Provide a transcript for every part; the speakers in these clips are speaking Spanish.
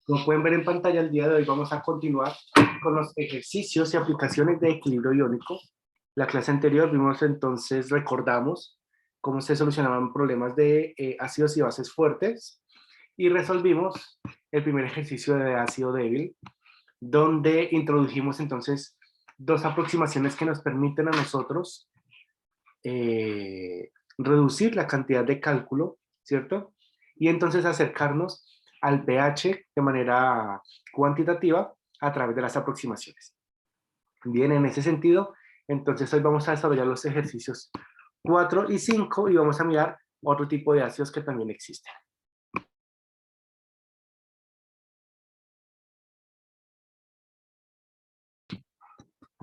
Como pueden ver en pantalla, el día de hoy vamos a continuar con los ejercicios y aplicaciones de equilibrio iónico. La clase anterior vimos entonces, recordamos cómo se solucionaban problemas de ácidos y bases fuertes y resolvimos el primer ejercicio de ácido débil, donde introdujimos entonces dos aproximaciones que nos permiten a nosotros reducir la cantidad de cálculo, ¿cierto? Y entonces acercarnos al pH de manera cuantitativa a través de las aproximaciones. Bien, en ese sentido, entonces hoy vamos a desarrollar los ejercicios 4 y 5 y vamos a mirar otro tipo de ácidos que también existen.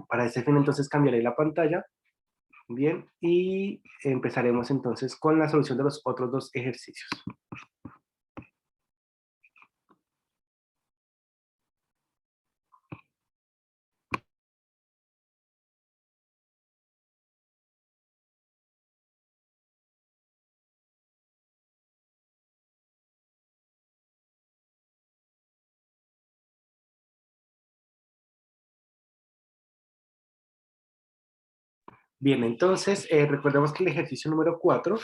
Para ese fin, entonces, cambiaré la pantalla. Bien, y empezaremos entonces con la solución de los otros dos ejercicios. Bien, entonces, recordemos que el ejercicio número 4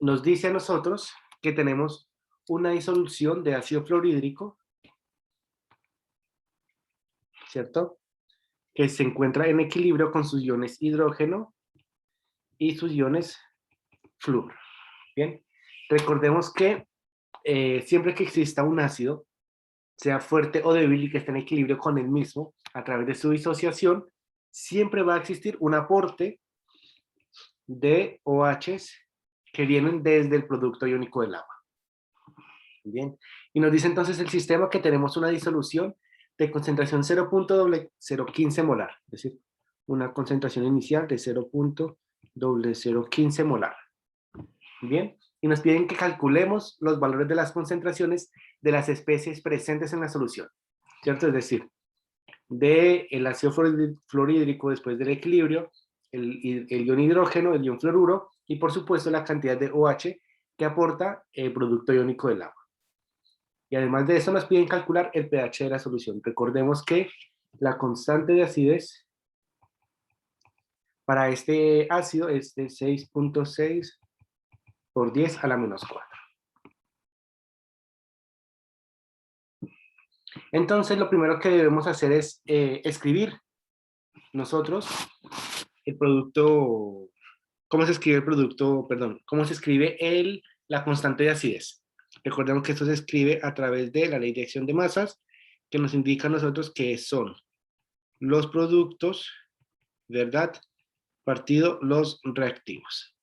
nos dice a nosotros que tenemos una disolución de ácido fluorhídrico, ¿cierto? Que se encuentra en equilibrio con sus iones hidrógeno y sus iones flúor. Bien, recordemos que siempre que exista un ácido, sea fuerte o débil y que esté en equilibrio con el mismo, a través de su disociación, siempre va a existir un aporte de OHs que vienen desde el producto iónico del agua. Bien, y nos dice entonces el sistema que tenemos una disolución de concentración 0.015 molar, es decir, una concentración inicial de 0.015 molar. Bien, y nos piden que calculemos los valores de las concentraciones de las especies presentes en la solución, ¿cierto? Es decir, del ácido fluorhídrico después del equilibrio, el ion hidrógeno, el ion fluoruro, y por supuesto la cantidad de OH que aporta el producto iónico del agua. Y además de eso nos piden calcular el pH de la solución. Recordemos que la constante de acidez para este ácido es de 6.6 por 10 a la menos 4. Entonces lo primero que debemos hacer es escribir nosotros el producto, cómo se escribe el producto, perdón, cómo se escribe la constante de acidez. Recordemos que esto se escribe a través de la ley de acción de masas, que nos indica a nosotros que son los productos, ¿verdad?, partido los reactivos.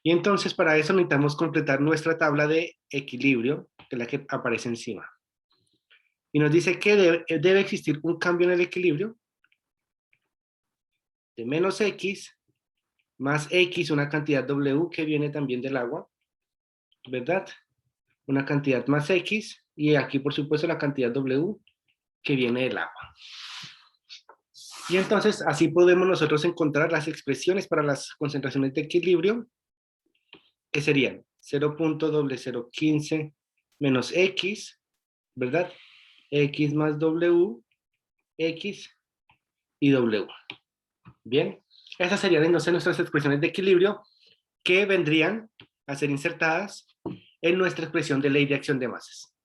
Y entonces para eso necesitamos completar nuestra tabla de equilibrio, que es la que aparece encima. Y nos dice que debe existir un cambio en el equilibrio de menos X más X, una cantidad W que viene también del agua, ¿verdad? Una cantidad más X, y aquí por supuesto la cantidad W que viene del agua. Y entonces así podemos nosotros encontrar las expresiones para las concentraciones de equilibrio, que serían 0.0015 menos X, ¿verdad? X más W, X y W. Bien, esas serían entonces nuestras expresiones de equilibrio que vendrían a ser insertadas en nuestra expresión de ley de acción de masas.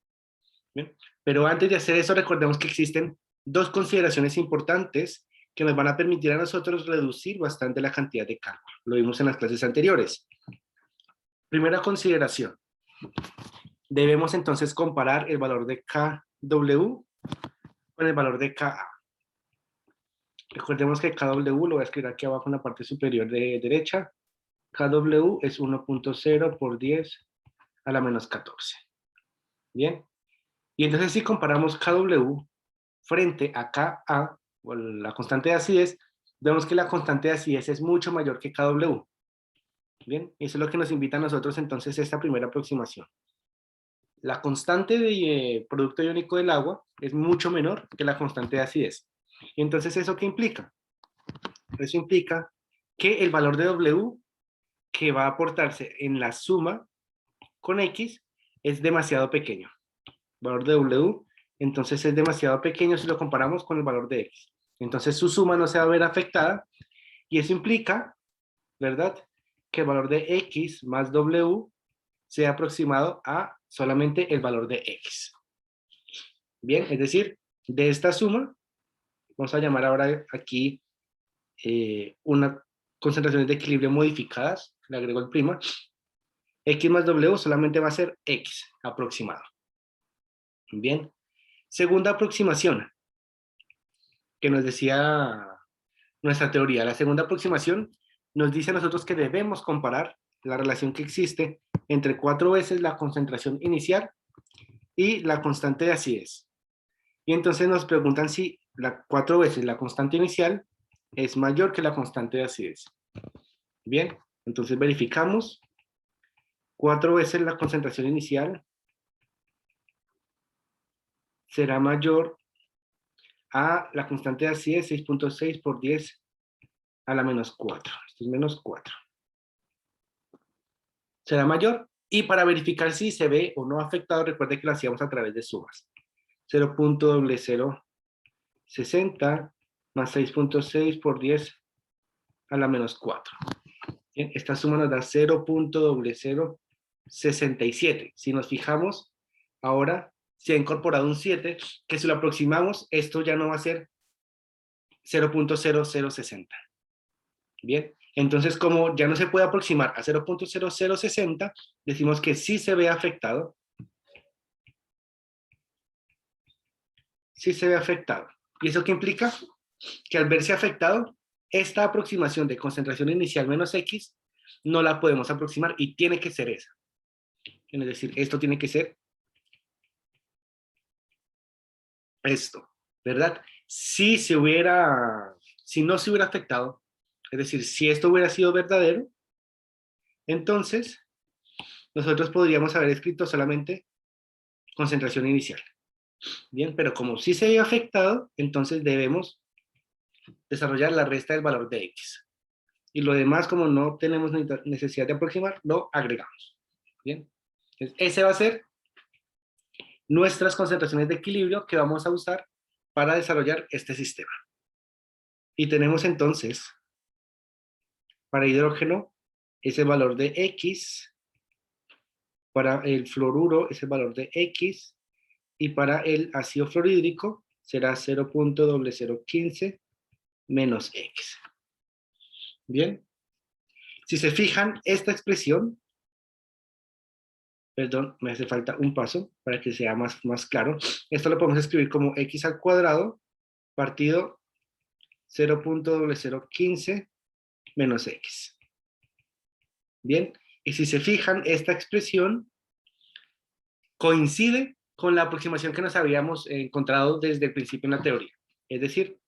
Bien, pero antes de hacer eso, recordemos que existen dos consideraciones importantes que nos van a permitir a nosotros reducir bastante la cantidad de cálculo. Lo vimos en las clases anteriores. Primera consideración. Debemos entonces comparar el valor de KW con el valor de KA. Recordemos que KW lo voy a escribir aquí abajo en la parte superior de derecha. KW es 1.0 por 10 a la menos 14. Bien. Y entonces si comparamos KW frente a KA, o la constante de acidez, vemos que la constante de acidez es mucho mayor que KW. Bien, eso es lo que nos invita a nosotros entonces a esta primera aproximación. La constante de producto iónico del agua es mucho menor que la constante de acidez. Y entonces, ¿eso qué implica? Eso implica que el valor de W que va a aportarse en la suma con X es demasiado pequeño. Valor de W, entonces es demasiado pequeño si lo comparamos con el valor de X. Entonces su suma no se va a ver afectada y eso implica, ¿verdad?, que el valor de X más W sea aproximado a solamente el valor de X. Bien, es decir, de esta suma, vamos a llamar ahora aquí una concentraciones de equilibrio modificadas, le agrego el prima, X más W solamente va a ser X aproximado. Bien, segunda aproximación, que nos decía nuestra teoría. La segunda aproximación nos dice a nosotros que debemos comparar la relación que existe entre 4 veces la concentración inicial y la constante de acidez. Y entonces nos preguntan si 4 veces la constante inicial es mayor que la constante de acidez. Bien, entonces verificamos. 4 veces la concentración inicial será mayor a la constante de acidez 6.6 por 10 a la menos 4. Esto es menos 4. Será mayor. Y para verificar si se ve o no afectado, recuerde que lo hacíamos a través de sumas. 0.0060 más 6.6 por 10 a la menos 4. Bien, esta suma nos da 0.0067. Si nos fijamos, ahora se ha incorporado un 7, que si lo aproximamos, esto ya no va a ser 0.0060. Bien, entonces como ya no se puede aproximar a 0.0060, decimos que sí se ve afectado. Sí se ve afectado. ¿Y eso qué implica? Que al verse afectado, esta aproximación de concentración inicial menos X no la podemos aproximar y tiene que ser esa. Es decir, esto tiene que ser esto, ¿verdad? Si no se hubiera afectado, es decir, si esto hubiera sido verdadero, entonces nosotros podríamos haber escrito solamente concentración inicial. Bien, pero como sí se ve afectado, entonces debemos desarrollar la resta del valor de X. Y lo demás, como no tenemos necesidad de aproximar, lo agregamos. Bien, entonces, ese va a ser nuestras concentraciones de equilibrio que vamos a usar para desarrollar este sistema. Y tenemos entonces, para hidrógeno, ese valor de X, para el fluoruro ese valor de X, y para el ácido fluorhídrico será 0.0015 menos X. Bien, si se fijan, esta expresión, perdón, me hace falta un paso para que sea más claro. Esto lo podemos escribir como X al cuadrado partido 0.0015 menos X. Bien, y si se fijan, esta expresión coincide con la aproximación que nos habíamos encontrado desde el principio en la teoría. Es decir,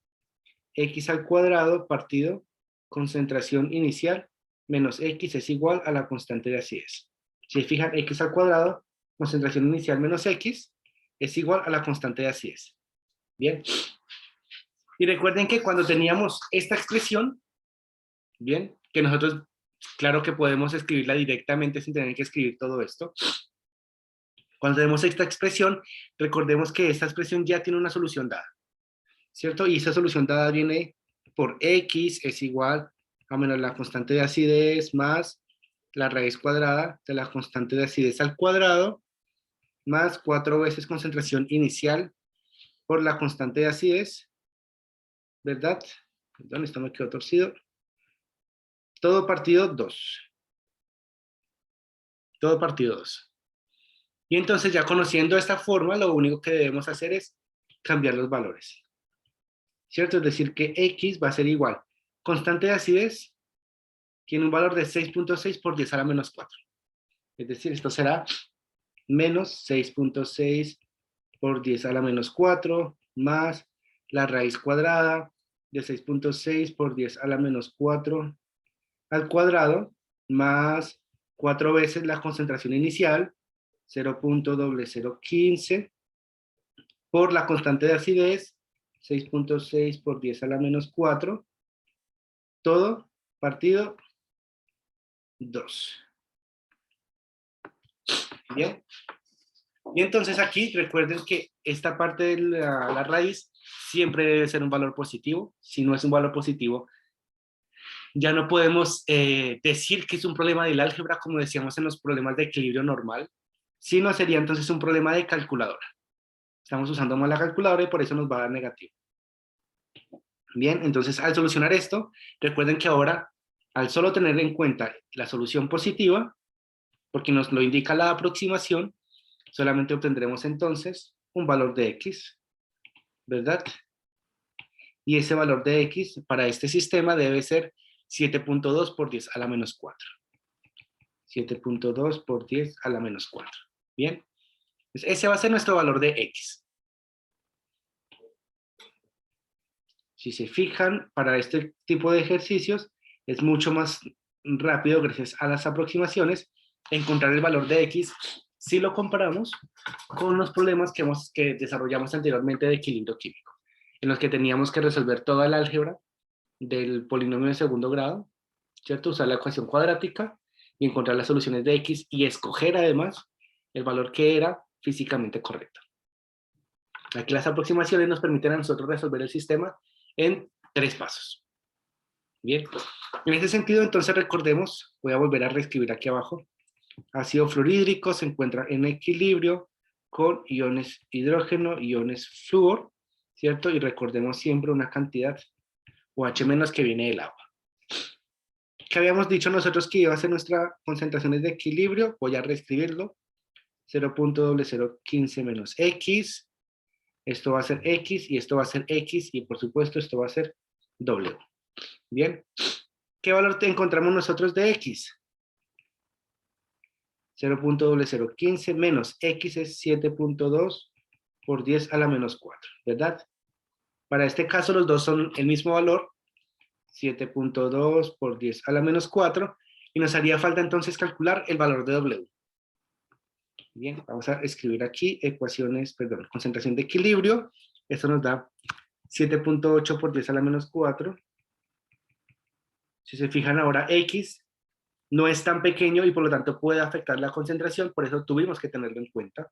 X al cuadrado partido concentración inicial menos X es igual a la constante de acidez. Si se fijan, X al cuadrado, concentración inicial menos X, es igual a la constante de acidez. Bien. Y recuerden que cuando teníamos esta expresión, bien, que nosotros, claro que podemos escribirla directamente sin tener que escribir todo esto. Cuando tenemos esta expresión, recordemos que esta expresión ya tiene una solución dada, ¿cierto? Y esa solución dada viene por X es igual a menos la constante de acidez más la raíz cuadrada de la constante de acidez al cuadrado más 4 veces concentración inicial por la constante de acidez, ¿verdad? Perdón, esto me quedó torcido. Todo partido 2. Todo partido 2. Y entonces ya conociendo esta forma, lo único que debemos hacer es cambiar los valores, ¿cierto? Es decir, que X va a ser igual. Constante de acidez tiene un valor de 6.6 por 10 a la menos 4. Es decir, esto será menos 6.6 por 10 a la menos 4 más la raíz cuadrada de 6.6 por 10 a la menos 4 al cuadrado más 4 veces la concentración inicial, 0.0015 por la constante de acidez, 6.6 por 10 a la menos 4, todo partido 2. Bien, Y entonces aquí recuerden que esta parte de la raíz siempre debe ser un valor positivo. Si no es un valor positivo, ya no podemos decir que es un problema del álgebra, como decíamos en los problemas de equilibrio normal, sino sería entonces un problema de calculadora. Estamos usando mal la calculadora y por eso nos va a dar negativo. Bien, entonces al solucionar esto, recuerden que ahora, al solo tener en cuenta la solución positiva, porque nos lo indica la aproximación, solamente obtendremos entonces un valor de x, ¿verdad? Y ese valor de x para este sistema debe ser 7.2 por 10 a la menos 4. 7.2 por 10 a la menos 4. Bien, entonces, ese va a ser nuestro valor de x. Si se fijan, para este tipo de ejercicios es mucho más rápido, gracias a las aproximaciones, encontrar el valor de x si lo comparamos con los problemas que desarrollamos anteriormente de equilibrio químico, en los que teníamos que resolver toda el álgebra del polinomio de segundo grado, ¿cierto? Usar la ecuación cuadrática y encontrar las soluciones de x y escoger además el valor que era físicamente correcto. Aquí las aproximaciones nos permiten a nosotros resolver el sistema en 3 pasos. Bien, en ese sentido, entonces recordemos, voy a volver a reescribir aquí abajo, ácido fluorhídrico se encuentra en equilibrio con iones hidrógeno, iones flúor, ¿cierto? Y recordemos siempre una cantidad OH menos que viene del agua. ¿Qué habíamos dicho nosotros que iba a ser nuestra concentraciones de equilibrio? Voy a reescribirlo. 0.0015 menos X. Esto va a ser X y esto va a ser X y por supuesto esto va a ser W. Bien. ¿Qué valor encontramos nosotros de X? 0.0015 menos X es 7.2 por 10 a la menos 4, ¿verdad? Para este caso los dos son el mismo valor, 7.2 por 10 a la menos 4, y nos haría falta entonces calcular el valor de W. Bien, vamos a escribir aquí concentración de equilibrio. Esto nos da 7.8 por 10 a la menos 4. Si se fijan ahora, X no es tan pequeño y por lo tanto puede afectar la concentración, por eso tuvimos que tenerlo en cuenta.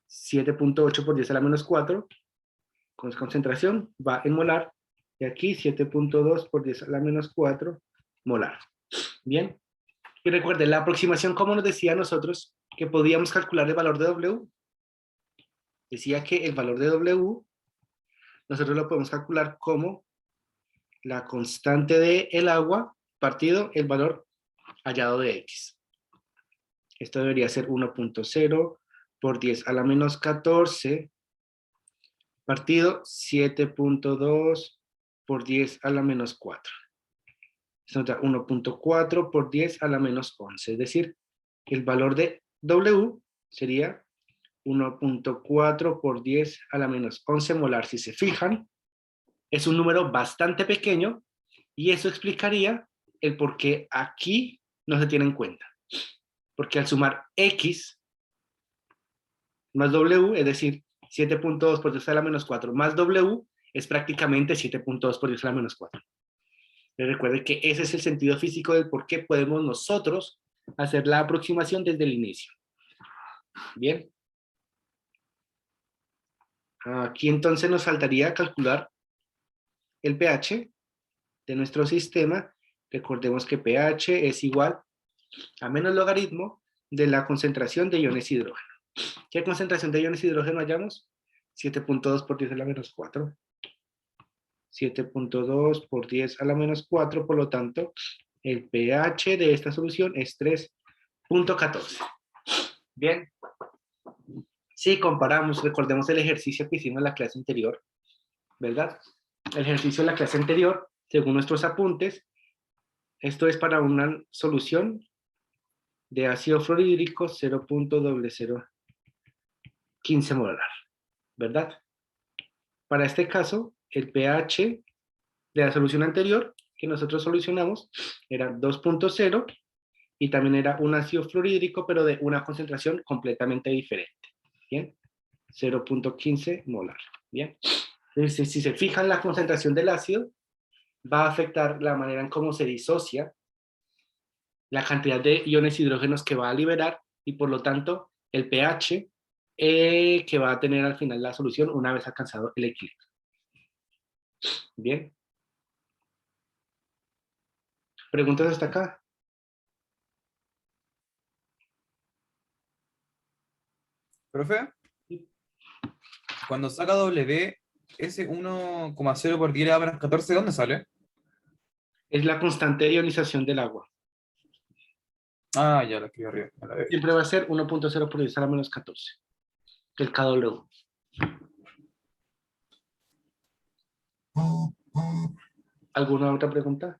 7.8 por 10 a la menos 4, con concentración, va en molar, y aquí 7.2 por 10 a la menos 4, molar. Bien, y recuerden, la aproximación, como nos decía nosotros, que podíamos calcular el valor de W, decía que el valor de W, nosotros lo podemos calcular como la constante del agua partido el valor hallado de X. Esto debería ser 1.0 por 10 a la menos 14 partido 7.2 por 10 a la menos 4. Esto nos da 1.4 por 10 a la menos 11. Es decir, el valor de W sería 1.4 por 10 a la menos 11 molar. Si se fijan, es un número bastante pequeño y eso explicaría el por qué aquí no se tiene en cuenta. Porque al sumar X más W, es decir, 7.2 por 10 a la menos 4 más W, es prácticamente 7.2 por 10 a la menos 4. Recuerden que ese es el sentido físico del por qué podemos nosotros hacer la aproximación desde el inicio. Bien. Aquí entonces nos faltaría calcular el pH de nuestro sistema. Recordemos que pH es igual a menos logaritmo de la concentración de iones hidrógeno. ¿Qué concentración de iones hidrógeno hallamos? 7.2 por 10 a la menos 4. 7.2 por 10 a la menos 4, por lo tanto, el pH de esta solución es 3.14. Bien. Si comparamos, recordemos el ejercicio que hicimos en la clase anterior, ¿verdad? El ejercicio de la clase anterior, según nuestros apuntes, esto es para una solución de ácido fluorhídrico 0.0015 molar, ¿verdad? Para este caso, el pH de la solución anterior que nosotros solucionamos era 2.0 y también era un ácido fluorhídrico, pero de una concentración completamente diferente. ¿Bien? 0.15 molar. ¿Bien? Entonces, si se fijan, la concentración del ácido va a afectar la manera en cómo se disocia, la cantidad de iones hidrógenos que va a liberar y por lo tanto el pH que va a tener al final la solución una vez alcanzado el equilibrio. Bien. ¿Preguntas hasta acá? Profe, cuando saca W, ese 1,0 por 10 a la menos 14, ¿dónde sale? Es la constante de ionización del agua. Ah, ya la escribí arriba. Ya la veo. Siempre va a ser 1.0 por 10 a la menos 14. El kW. ¿Alguna otra pregunta?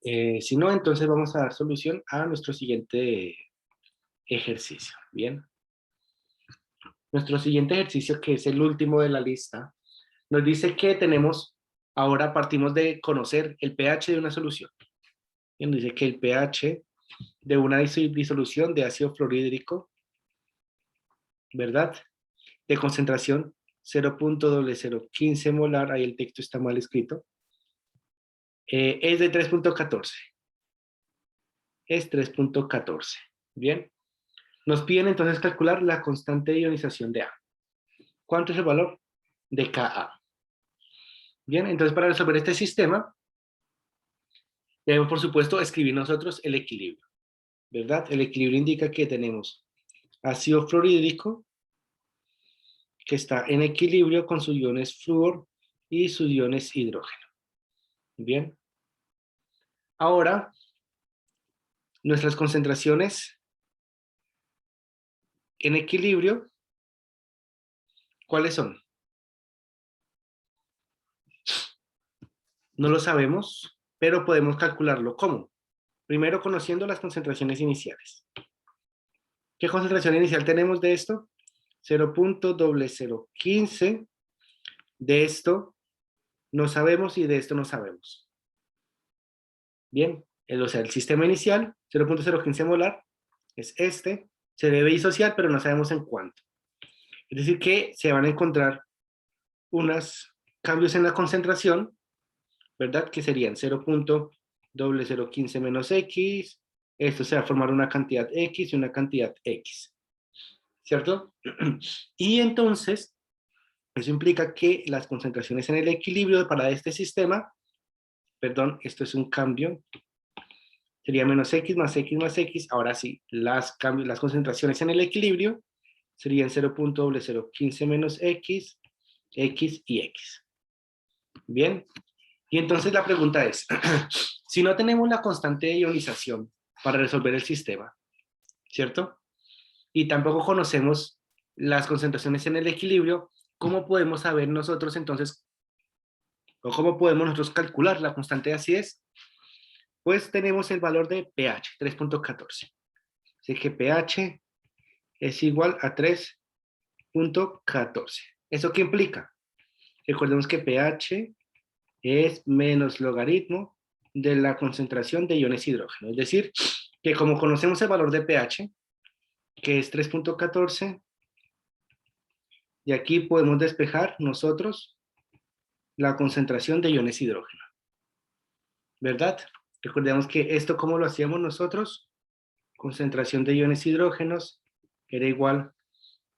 Si no, entonces vamos a dar solución a nuestro siguiente ejercicio. Bien. Nuestro siguiente ejercicio, que es el último de la lista, nos dice que tenemos, ahora partimos de conocer el pH de una solución. Y nos dice que el pH de una disolución de ácido fluorhídrico, ¿verdad? De concentración 0.0015 molar, ahí el texto está mal escrito, es de 3.14. Es 3.14. Bien. Nos piden entonces calcular la constante de ionización de A. ¿Cuánto es el valor de Ka? Bien, entonces para resolver este sistema, debemos por supuesto escribir nosotros el equilibrio, ¿verdad? El equilibrio indica que tenemos ácido fluorhídrico que está en equilibrio con sus iones flúor y sus iones hidrógeno. Bien. Ahora, nuestras concentraciones en equilibrio, ¿cuáles son? No lo sabemos, pero podemos calcularlo. ¿Cómo? Primero conociendo las concentraciones iniciales. ¿Qué concentración inicial tenemos de esto? 0.0015. De esto no sabemos y de esto no sabemos. Bien, o sea, el sistema inicial, 0.015 molar, es este. Se debe disociar, pero no sabemos en cuánto. Es decir, que se van a encontrar unos cambios en la concentración, ¿verdad? Que serían 0.0015 menos X. Esto se va a formar una cantidad X y una cantidad X. ¿Cierto? Y entonces, eso implica que las concentraciones en el equilibrio para este sistema, perdón, esto es un cambio, sería menos X más X más X. Ahora sí, las concentraciones en el equilibrio serían 0.0015 menos X, X y X. Bien. Y entonces la pregunta es, si no tenemos la constante de ionización para resolver el sistema, ¿cierto? Y tampoco conocemos las concentraciones en el equilibrio, ¿cómo podemos saber nosotros entonces, o cómo podemos nosotros calcular la constante de acidez? Pues tenemos el valor de pH, 3.14. Así que pH es igual a 3.14. ¿Eso qué implica? Recordemos que pH es menos logaritmo de la concentración de iones hidrógeno. Es decir, que como conocemos el valor de pH, que es 3.14, y aquí podemos despejar nosotros la concentración de iones hidrógeno, ¿verdad? Recordemos que esto, ¿cómo lo hacíamos nosotros? Concentración de iones hidrógenos era igual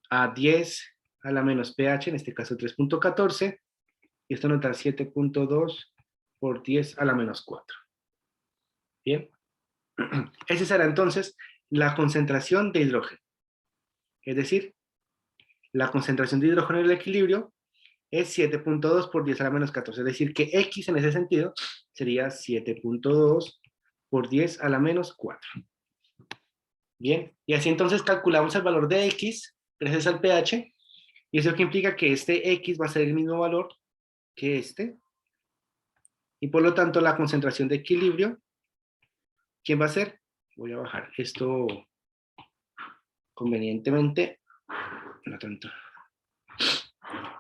a 10 a la menos pH, en este caso 3.14, y esto nos da 7.2 por 10 a la menos 4. Bien. Esa será entonces la concentración de hidrógeno. Es decir, la concentración de hidrógeno en el equilibrio es 7.2 por 10 a la menos 14. Es decir, que X en ese sentido sería 7.2 por 10 a la menos 4. Bien, y así entonces calculamos el valor de X gracias al pH, y eso que implica que este X va a ser el mismo valor que este, y por lo tanto la concentración de equilibrio, ¿quién va a ser? Voy a bajar esto convenientemente, no tanto.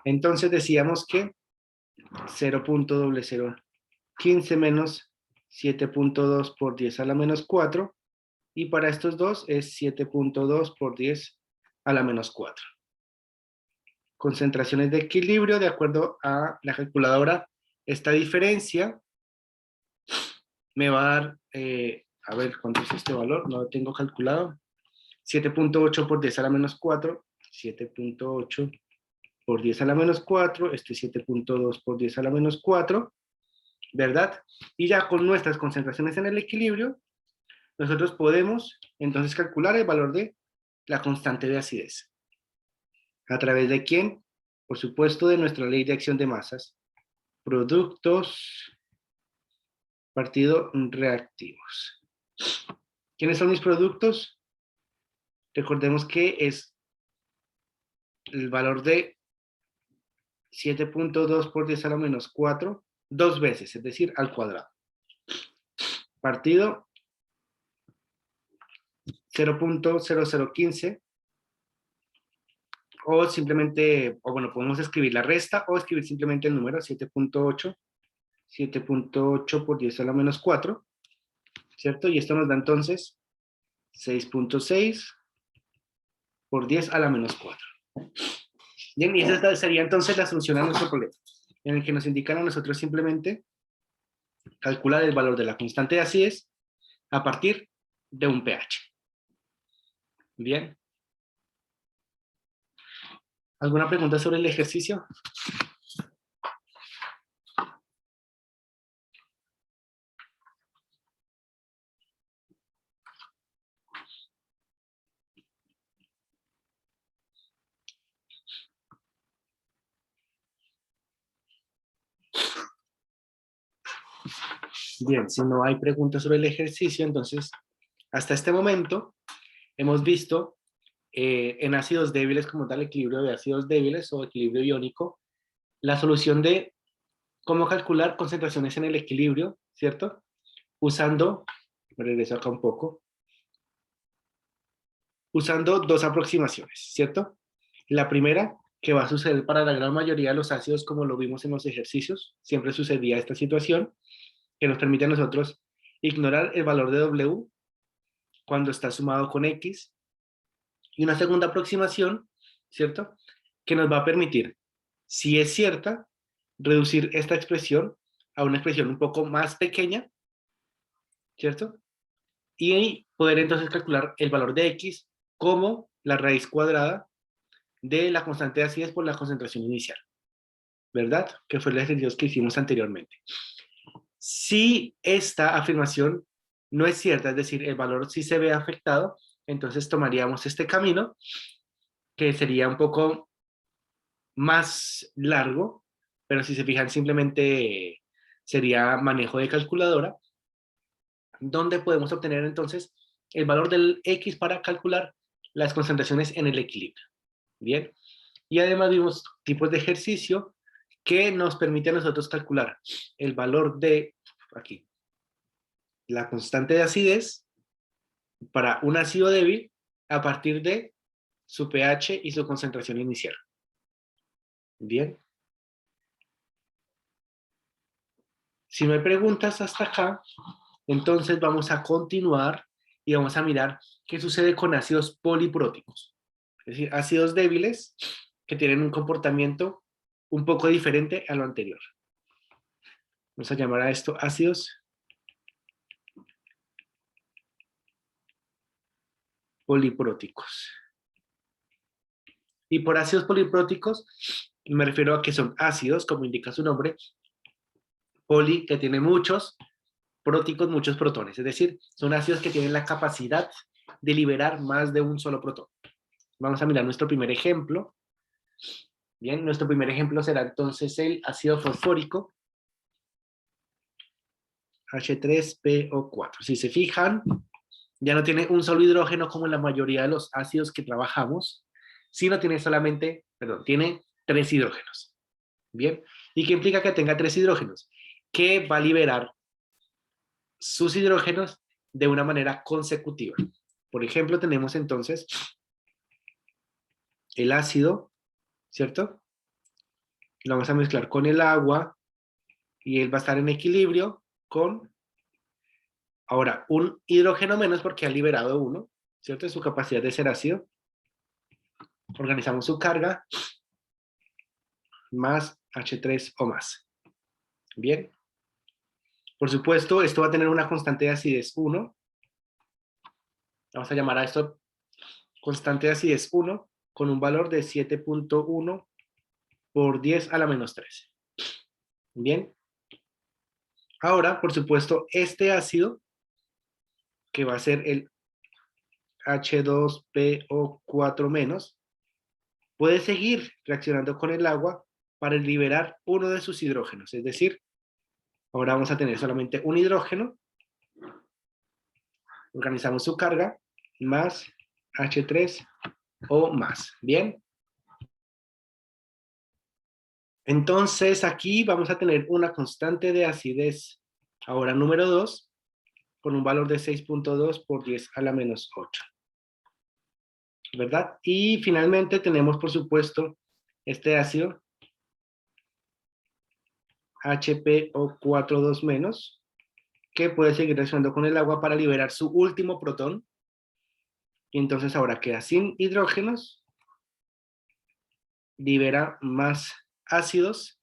Entonces decíamos que 0.0015 menos 7.2 por 10 a la menos 4, y para estos dos es 7.2 por 10 a la menos 4. Concentraciones de equilibrio, de acuerdo a la calculadora, esta diferencia me va a dar, a ver, ¿cuánto es este valor? No lo tengo calculado. 7.8 por 10 a la menos 4, 7.8 por 10 a la menos 4, este 7.2 por 10 a la menos 4, ¿verdad? Y ya con nuestras concentraciones en el equilibrio, nosotros podemos entonces calcular el valor de la constante de acidez. ¿A través de quién? Por supuesto, de nuestra ley de acción de masas. Productos partido reactivos. ¿Quiénes son mis productos? Recordemos que es el valor de 7.2 por 10 a la menos 4, dos veces, es decir, al cuadrado. Partido 0.0015, o simplemente, o bueno, podemos escribir la resta o escribir simplemente el número 7.8, 7.8 por 10 a la menos 4, ¿cierto? Y esto nos da entonces 6.6 por 10 a la menos 4. Bien, y esa sería entonces la solución a nuestro problema, en el que nos indican a nosotros simplemente calcular el valor de la constante de acidez a partir de un pH. Bien. ¿Alguna pregunta sobre el ejercicio? Bien, si no hay preguntas sobre el ejercicio, entonces, hasta este momento, hemos visto en ácidos débiles como tal, equilibrio de ácidos débiles o equilibrio iónico, la solución de cómo calcular concentraciones en el equilibrio, ¿cierto? Usando, me regreso acá un poco, usando dos aproximaciones, ¿cierto? La primera, que va a suceder para la gran mayoría de los ácidos, como lo vimos en los ejercicios, siempre sucedía esta situación, que nos permite a nosotros ignorar el valor de W cuando está sumado con X, y una segunda aproximación, ¿cierto? Que nos va a permitir, si es cierta, reducir esta expresión a una expresión un poco más pequeña, ¿cierto? Y poder entonces calcular el valor de X como la raíz cuadrada de la constante de acidez por la concentración inicial, ¿verdad? Que fue el ejercicio que hicimos anteriormente. Si esta afirmación no es cierta, es decir, el valor sí se ve afectado, entonces tomaríamos este camino, que sería un poco más largo, pero si se fijan simplemente sería manejo de calculadora, donde podemos obtener entonces el valor del X para calcular las concentraciones en el equilibrio. Bien, y además vimos tipos de ejercicio que nos permite a nosotros calcular el valor de, aquí, la constante de acidez para un ácido débil a partir de su pH y su concentración inicial. Bien. Si no hay preguntas hasta acá, entonces vamos a continuar y vamos a mirar qué sucede con ácidos polipróticos. Es decir, ácidos débiles que tienen un comportamiento un poco diferente a lo anterior. Vamos a llamar a esto ácidos polipróticos. Y por ácidos polipróticos me refiero a que son ácidos, como indica su nombre, poli, que tiene muchos, próticos, muchos protones. Es decir, son ácidos que tienen la capacidad de liberar más de un solo protón. Vamos a mirar nuestro primer ejemplo. Bien, nuestro primer ejemplo será entonces el ácido fosfórico, H3PO4. Si se fijan, ya no tiene un solo hidrógeno como en la mayoría de los ácidos que trabajamos, sino tiene solamente, perdón, tiene 3 hidrógenos. Bien, ¿y qué implica que tenga 3 hidrógenos? Que va a liberar sus hidrógenos de una manera consecutiva. Por ejemplo, tenemos entonces el ácido, ¿cierto? Lo vamos a mezclar con el agua y él va a estar en equilibrio con, ahora, un hidrógeno menos porque ha liberado uno, ¿cierto? Es su capacidad de ser ácido. Organizamos su carga más H3 o más. Bien. Por supuesto, esto va a tener una constante de acidez 1. Vamos a llamar a esto constante de acidez 1 con un valor de 7.1 por 10 a la menos 13. Bien. Ahora, por supuesto, este ácido, que va a ser el H2PO4-, puede seguir reaccionando con el agua para liberar uno de sus hidrógenos. Es decir, ahora vamos a tener solamente un hidrógeno. Organizamos su carga, más H3O más. Bien. Entonces, aquí vamos a tener una constante de acidez, ahora número 2, con un valor de 6.2 por 10 a la menos 8. ¿Verdad? Y finalmente tenemos, por supuesto, este ácido HPO4-, que puede seguir reaccionando con el agua para liberar su último protón. Y entonces ahora queda sin hidrógenos, libera más ácidos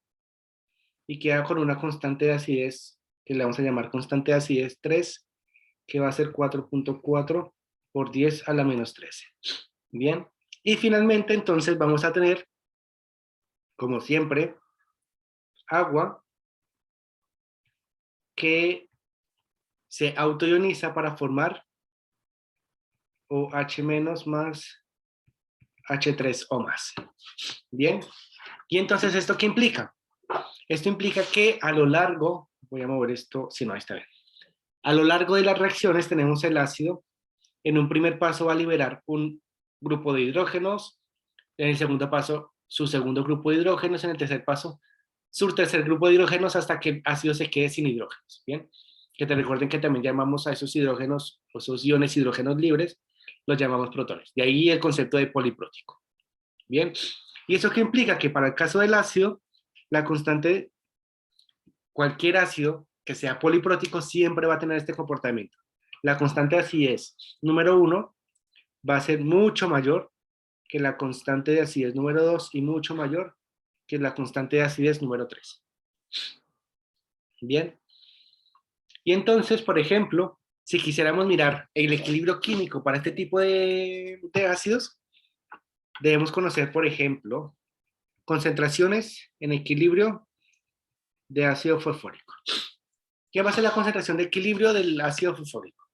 y queda con una constante de acidez que le vamos a llamar constante de acidez 3, que va a ser 4.4 por 10 a la menos 13. Bien. Y finalmente entonces vamos a tener, como siempre, agua que se autoioniza para formar OH- más H3O más. Bien. Y entonces, ¿esto qué implica? Esto implica que a lo largo, voy a mover esto, si no, ahí está bien. A lo largo de las reacciones tenemos el ácido. En un primer paso va a liberar un grupo de hidrógenos. En el segundo paso, su segundo grupo de hidrógenos. En el tercer paso, su tercer grupo de hidrógenos, hasta que el ácido se quede sin hidrógenos. Bien. Que te recuerden que también llamamos a esos hidrógenos, o esos iones hidrógenos libres, los llamamos protones. De ahí el concepto de poliprótico. Bien. ¿Y eso qué implica? Que para el caso del ácido, la constante, cualquier ácido que sea poliprótico siempre va a tener este comportamiento. La constante de acidez número 1 va a ser mucho mayor que la constante de acidez número 2 y mucho mayor que la constante de acidez número 3. Bien. Y entonces, por ejemplo, si quisiéramos mirar el equilibrio químico para este tipo de ácidos, debemos conocer, por ejemplo, concentraciones en equilibrio de ácido fosfórico. ¿Qué va a ser la concentración de equilibrio del ácido fosfórico?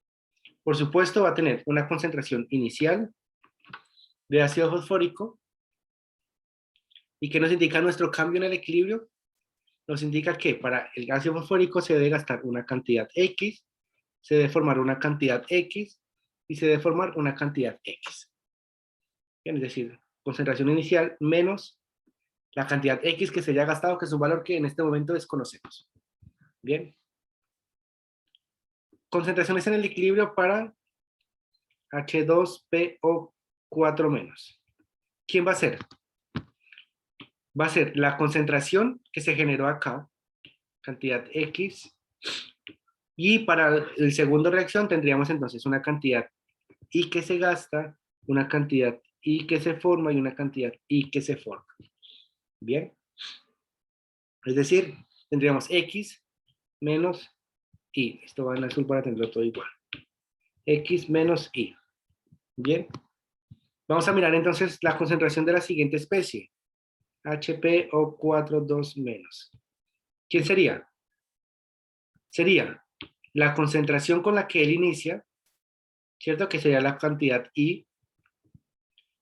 Por supuesto, va a tener una concentración inicial de ácido fosfórico. ¿Y qué nos indica nuestro cambio en el equilibrio? Nos indica que para el ácido fosfórico se debe gastar una cantidad X, se debe formar una cantidad X y se debe formar una cantidad X. Bien, es decir, concentración inicial menos la cantidad X que se haya gastado, que es un valor que en este momento desconocemos. Bien. Concentraciones en el equilibrio para H2PO4-. ¿Quién va a ser? Va a ser la concentración que se generó acá, cantidad X, y para el segundo reacción tendríamos entonces una cantidad Y que se gasta, una cantidad Y que se forma y una cantidad Y que se forma. Bien. Es decir, tendríamos X menos Y. Esto va en azul para tenerlo todo igual. X menos Y. Bien. Vamos a mirar entonces la concentración de la siguiente especie. HPO4-. ¿Quién sería? Sería la concentración con la que él inicia, ¿cierto? Que sería la cantidad I.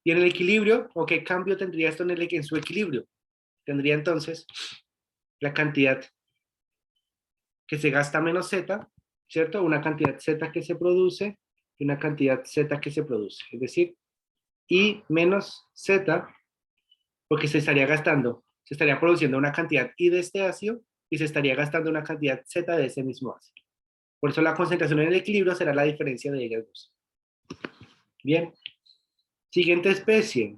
Y en el equilibrio, ¿o qué cambio tendría esto en su equilibrio? Tendría entonces la cantidad que se gasta menos Z, ¿cierto? Una cantidad Z que se produce y una cantidad Z que se produce. Es decir, I menos Z, porque se estaría gastando, se estaría produciendo una cantidad I de este ácido y se estaría gastando una cantidad Z de ese mismo ácido. Por eso la concentración en el equilibrio será la diferencia de ellas dos. Bien. Siguiente especie,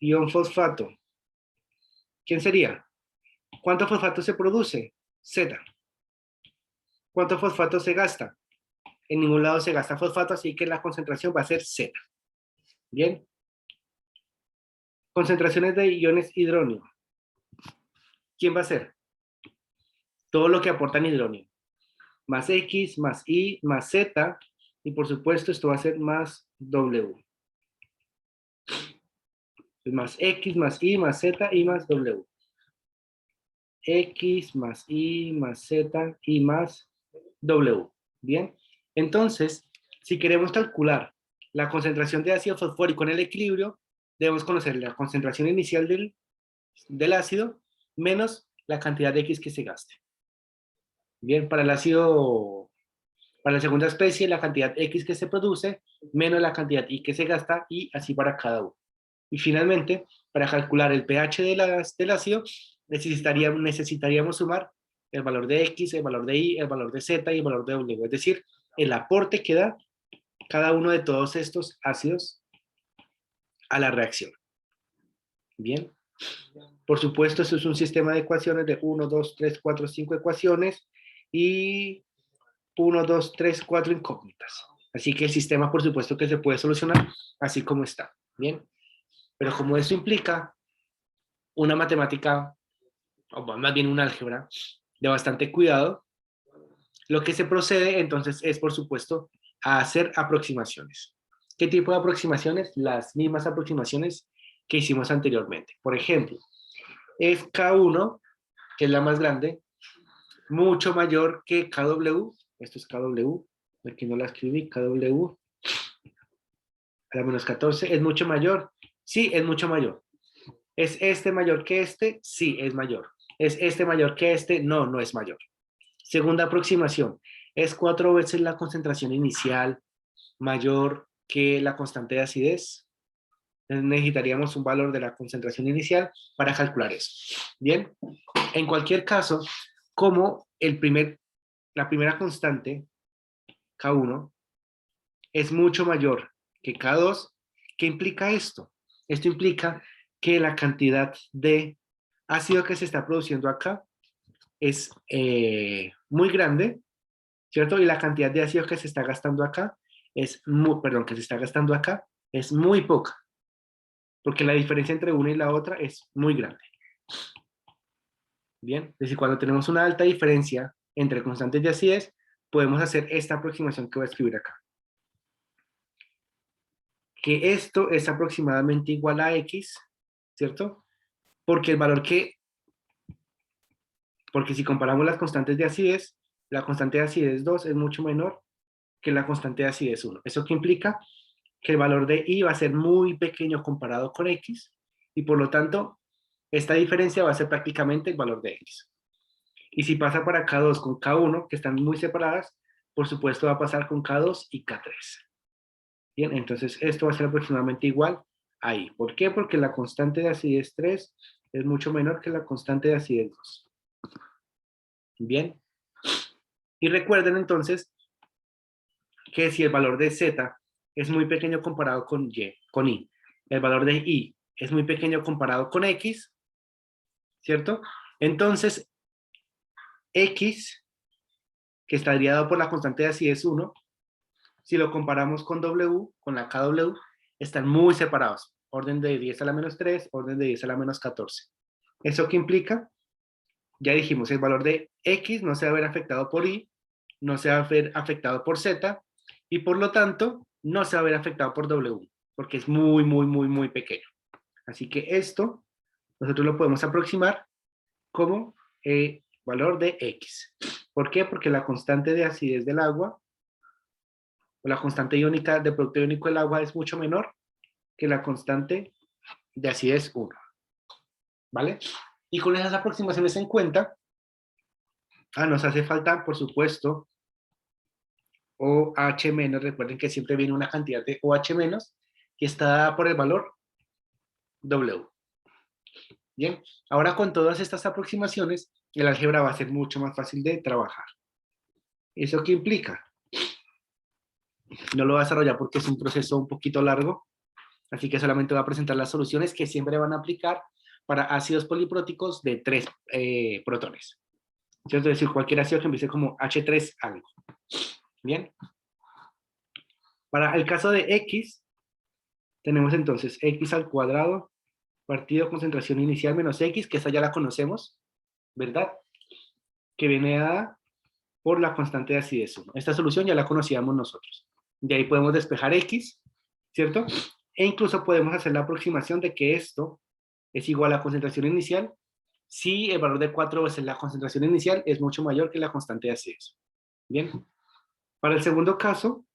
ion fosfato. ¿Quién sería? ¿Cuánto fosfato se produce? Z. ¿Cuánto fosfato se gasta? En ningún lado se gasta fosfato, así que la concentración va a ser Z. Bien. Concentraciones de iones hidróneo. ¿Quién va a ser? Todo lo que aportan hidróneo. más X, más Y, más Z, y por supuesto esto va a ser más W. Más X, más Y, más Z, y más W. X más Y más Z y más W. Bien, entonces, si queremos calcular la concentración de ácido fosfórico en el equilibrio, debemos conocer la concentración inicial del ácido menos la cantidad de X que se gaste. Bien, para el ácido, para la segunda especie, la cantidad X que se produce menos la cantidad Y que se gasta y así para cada uno. Y finalmente, para calcular el pH del ácido, necesitaríamos sumar el valor de X, el valor de Y, el valor de Z y el valor de W. Es decir, el aporte que da cada uno de todos estos ácidos a la reacción. Bien. Por supuesto, esto es un sistema de ecuaciones de 1, 2, 3, 4, 5 ecuaciones y 1, 2, 3, 4 incógnitas. Así que el sistema, por supuesto, que se puede solucionar así como está. Bien. Pero como esto implica una matemática, o más bien un álgebra, de bastante cuidado, lo que se procede entonces es, por supuesto, a hacer aproximaciones. ¿Qué tipo de aproximaciones? Las mismas aproximaciones que hicimos anteriormente. Por ejemplo, es K1, que es la más grande, mucho mayor que KW. Esto es KW, aquí no la escribí, KW, a la menos 14, ¿es mucho mayor? Sí, es mucho mayor. ¿Es este mayor que este? Sí, es mayor. ¿Es este mayor que este? No, no es mayor. Segunda aproximación, ¿es 4 veces la concentración inicial mayor que la constante de acidez? Necesitaríamos un valor de la concentración inicial para calcular eso. Bien, en cualquier caso, como la primera constante, K1, es mucho mayor que K2, ¿qué implica esto? Esto implica que la cantidad de ácido que se está produciendo acá es muy grande, ¿cierto? Y la cantidad de ácido que se está gastando acá que se está gastando acá es muy poca, porque la diferencia entre una y la otra es muy grande. Bien, es decir, cuando tenemos una alta diferencia entre constantes de acidez, podemos hacer esta aproximación que voy a escribir acá. Que esto es aproximadamente igual a X, ¿cierto? Porque el valor porque si comparamos las constantes de acidez, la constante de acidez 2 es mucho menor que la constante de acidez 1. ¿Eso qué implica? Que el valor de Y va a ser muy pequeño comparado con X, y por lo tanto, esta diferencia va a ser prácticamente el valor de X. Y si pasa para K2 con K1, que están muy separadas, por supuesto va a pasar con K2 y K3. Bien, entonces esto va a ser aproximadamente igual a I. ¿Por qué? Porque la constante de acidez 3 es mucho menor que la constante de acidez 2. Bien. Y recuerden entonces que si el valor de Z es muy pequeño comparado con Y, el valor de Y es muy pequeño comparado con X, ¿cierto? Entonces, X, que estaría dado por la constante de acidez 1, si lo comparamos con W, con la KW, están muy separados. Orden de 10 a la menos 3, orden de 10 a la menos 14. ¿Eso qué implica? Ya dijimos, el valor de X no se va a ver afectado por Y, no se va a ver afectado por Z, y por lo tanto, no se va a ver afectado por W, porque es muy, muy, muy, muy pequeño. Así que esto, nosotros lo podemos aproximar como valor de X. ¿Por qué? Porque la constante de acidez del agua, o la constante iónica de producto iónico del agua es mucho menor que la constante de acidez 1. ¿Vale? Y con esas aproximaciones en cuenta, nos hace falta, por supuesto, OH-, recuerden que siempre viene una cantidad de OH- y está dada por el valor W. Bien, ahora con todas estas aproximaciones, el álgebra va a ser mucho más fácil de trabajar. ¿Eso qué implica? No lo voy a desarrollar porque es un proceso un poquito largo, así que solamente voy a presentar las soluciones que siempre van a aplicar para ácidos polipróticos de 3 protones. Es decir, cualquier ácido que empiece como H3 algo. Bien. Para el caso de X, tenemos entonces X al cuadrado partido concentración inicial menos X, que esa ya la conocemos, ¿verdad? Que viene a por la constante de acidez 1. Esta solución ya la conocíamos nosotros. De ahí podemos despejar X, ¿cierto? E incluso podemos hacer la aproximación de que esto es igual a la concentración inicial si el valor de 4 veces la concentración inicial es mucho mayor que la constante de acidez. Bien. Para el segundo caso,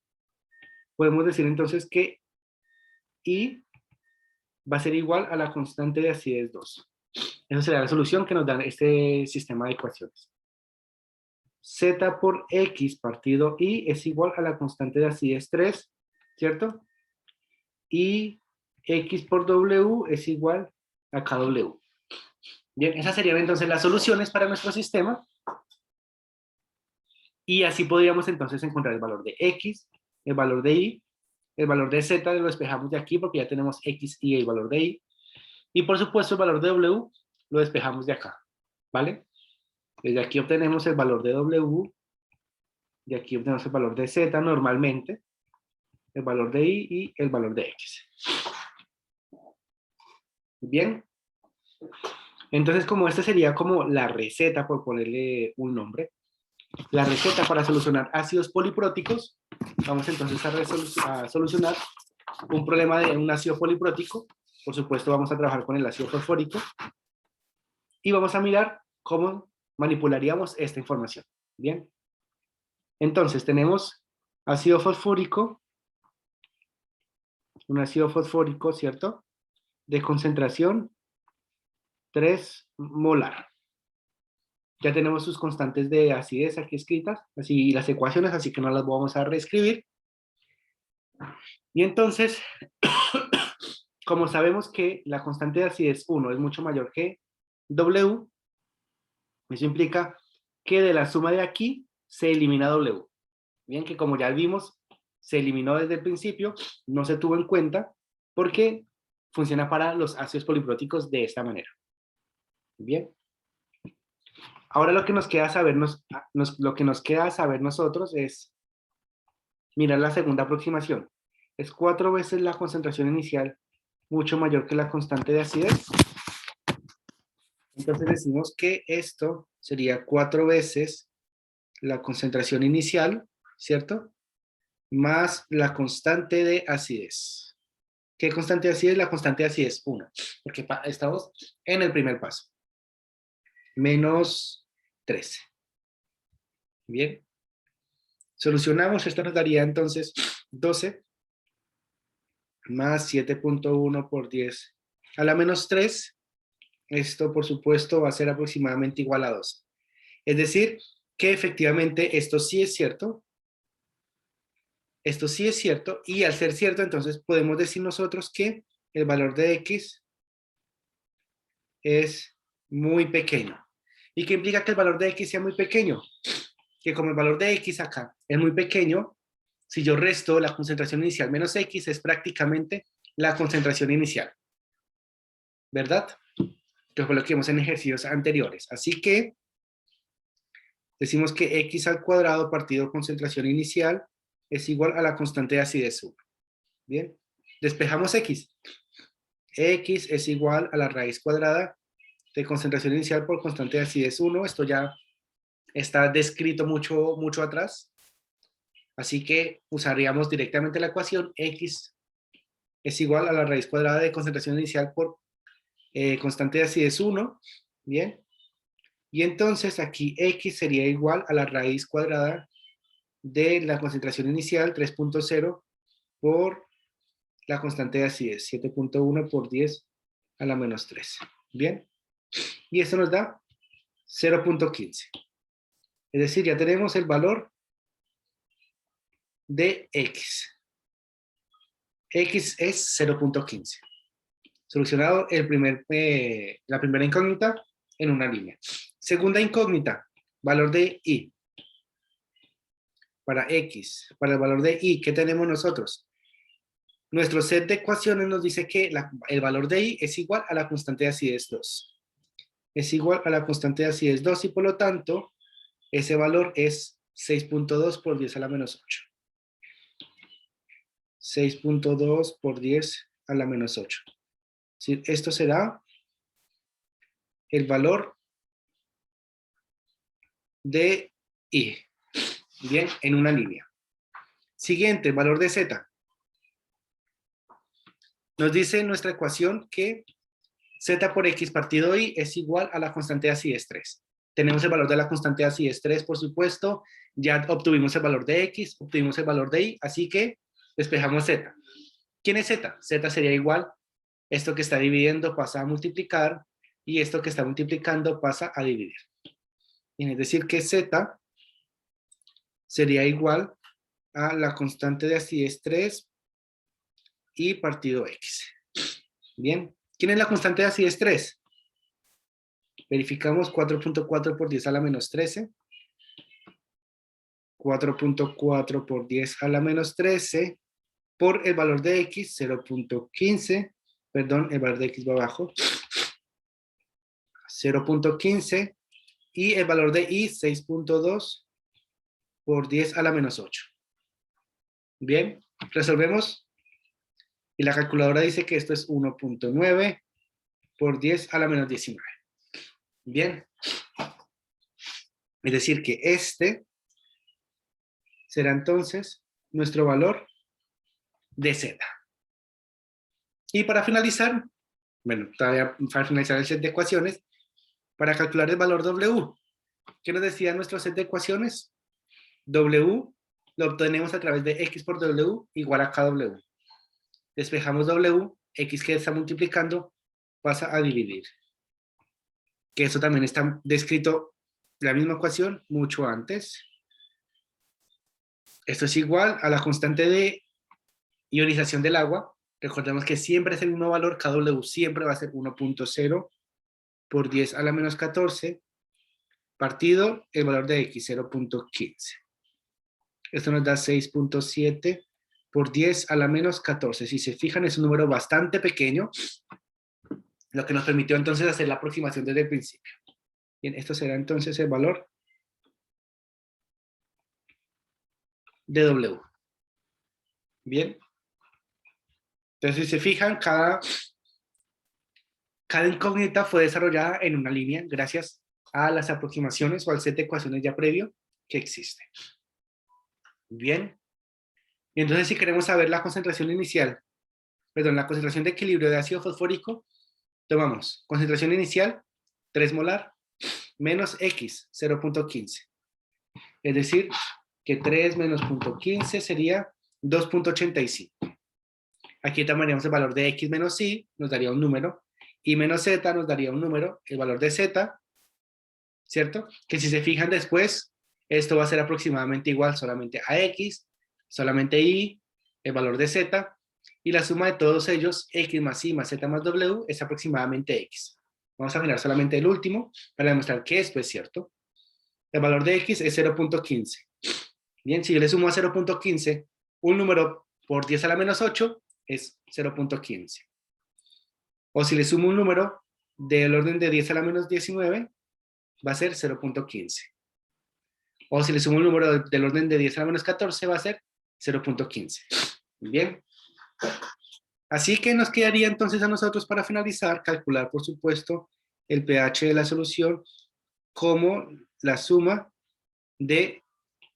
podemos decir entonces que I va a ser igual a la constante de acidez 2. Esa será la solución que nos da este sistema de ecuaciones. Z por X partido I es igual a la constante de acidez 3, ¿cierto? Y X por W es igual a KW. Bien, esas serían entonces las soluciones para nuestro sistema. Y así podríamos entonces encontrar el valor de X, el valor de Y, el valor de Z lo despejamos de aquí porque ya tenemos X y el valor de Y. Y por supuesto el valor de W lo despejamos de acá, ¿vale? Desde aquí obtenemos el valor de W, de aquí obtenemos el valor de Z normalmente, el valor de Y y el valor de X. Bien. Entonces, como esta sería como la receta, por ponerle un nombre, la receta para solucionar ácidos polipróticos, vamos entonces a solucionar un problema de un ácido poliprótico. Por supuesto, vamos a trabajar con el ácido fosfórico y vamos a mirar cómo manipularíamos esta información. Bien. Entonces, tenemos ácido fosfórico, un ácido fosfórico, ¿cierto? De concentración 3 molar. Ya tenemos sus constantes de acidez aquí escritas, así las ecuaciones, así que no las vamos a reescribir. Y entonces, como sabemos que la constante de acidez 1 es mucho mayor que W, eso implica que de la suma de aquí se elimina W. Bien, que como ya vimos, se eliminó desde el principio, no se tuvo en cuenta, porque funciona para los ácidos polipróticos de esta manera. Bien. Ahora lo que nos queda saber nosotros es mirar la segunda aproximación. Es 4 veces la concentración inicial mucho mayor que la constante de acidez. Entonces decimos que esto sería 4 veces la concentración inicial, ¿cierto? Más la constante de acidez. ¿Qué constante de acidez? La constante de acidez 1, porque estamos en el primer paso. Menos 13. Bien. Solucionamos, esto nos daría entonces 12 más 7.1 por 10 a la menos 3. Esto, por supuesto, va a ser aproximadamente igual a 2. Es decir, que efectivamente esto sí es cierto. Esto sí es cierto. Y al ser cierto, entonces podemos decir nosotros que el valor de X es muy pequeño. ¿Y qué implica que el valor de X sea muy pequeño? Que como el valor de X acá es muy pequeño, si yo resto la concentración inicial menos X, es prácticamente la concentración inicial. ¿Verdad? Que fue lo que vimos en ejercicios anteriores. Así que decimos que X al cuadrado partido concentración inicial es igual a la constante de acidez 1. Bien. Despejamos X. X es igual a la raíz cuadrada de concentración inicial por constante de acidez 1. Esto ya está descrito mucho atrás. Así que usaríamos directamente la ecuación X es igual a la raíz cuadrada de concentración inicial por constante de acidez 1. Bien. Y entonces aquí X sería igual a la raíz cuadrada de la concentración inicial 3.0 por la constante de acidez 7.1 por 10 a la menos 3. Bien. Y esto nos da 0.15. Es decir, ya tenemos el valor de X. X es 0.15. Solucionado la primera incógnita en una línea. Segunda incógnita, valor de Y. Para X, para el valor de Y, ¿qué tenemos nosotros? Nuestro set de ecuaciones nos dice que el valor de Y es igual a la constante de acidez 2. Es igual a la constante de acidez 2 y por lo tanto, ese valor es 6.2 por 10 a la menos 8. 6.2 por 10 a la menos 8. ¿Sí? Esto será el valor de Y. Bien, en una línea. Siguiente, valor de Z. Nos dice nuestra ecuación que Z por X partido Y es igual a la constante de acidez 3. Tenemos el valor de la constante de acidez 3, por supuesto. Ya obtuvimos el valor de X, obtuvimos el valor de Y, así que despejamos Z. ¿Quién es Z? Z sería igual, esto que está dividiendo pasa a multiplicar, y esto que está multiplicando pasa a dividir. Es decir, que Z sería igual a la constante de acidez 3 y partido X. Bien, ¿quién es la constante de acidez 3? Verificamos 4.4 por 10 a la menos 13. 4.4 por 10 a la menos 13 por el valor de X, 0.15. Perdón, el valor de X va abajo. 0.15 y el valor de Y, 6.2 por 10 a la menos 8. Bien, resolvemos. Y la calculadora dice que esto es 1.9 por 10 a la menos 19. Bien. Es decir, que este será entonces nuestro valor de Z. Y para finalizar, bueno, todavía para finalizar el set de ecuaciones, para calcular el valor W, ¿qué nos decía nuestro set de ecuaciones? W lo obtenemos a través de X por W igual a KW. Despejamos W, X que está multiplicando pasa a dividir. Que eso también está descrito, la misma ecuación, mucho antes. Esto es igual a la constante de ionización del agua. Recordemos que siempre es el mismo valor, KW siempre va a ser 1.0 por 10 a la menos 14, partido el valor de X, 0.15. Esto nos da 6.7 por 10 a la menos 14. Si se fijan, es un número bastante pequeño, lo que nos permitió entonces hacer la aproximación desde el principio. Bien, esto será entonces el valor de W. Bien. Entonces, si se fijan, cada incógnita fue desarrollada en una línea gracias a las aproximaciones o al set de ecuaciones ya previo que existe. Bien. Y entonces, si queremos saber la concentración inicial, perdón, la concentración de equilibrio de ácido fosfórico, tomamos concentración inicial, 3 molar, menos X, 0.15. Es decir, que 3 menos 0.15 sería 2.85. Aquí tomaríamos el valor de X menos Y, nos daría un número, y menos Z nos daría un número, el valor de Z, ¿cierto? Que si se fijan después, esto va a ser aproximadamente igual solamente a X, solamente Y, el valor de Z, y la suma de todos ellos, X más Y más Z más W, es aproximadamente X. Vamos a mirar solamente el último para demostrar que esto es cierto. El valor de X es 0.15. Bien, si yo le sumo a 0.15, un número por 10 a la menos 8 es 0.15. O si le sumo un número del orden de 10 a la menos 19, va a ser 0.15. O si le sumo un número del orden de 10 a la menos 14, va a ser 0.15. Bien. Así que nos quedaría entonces a nosotros para finalizar, calcular, por supuesto, el pH de la solución como la suma de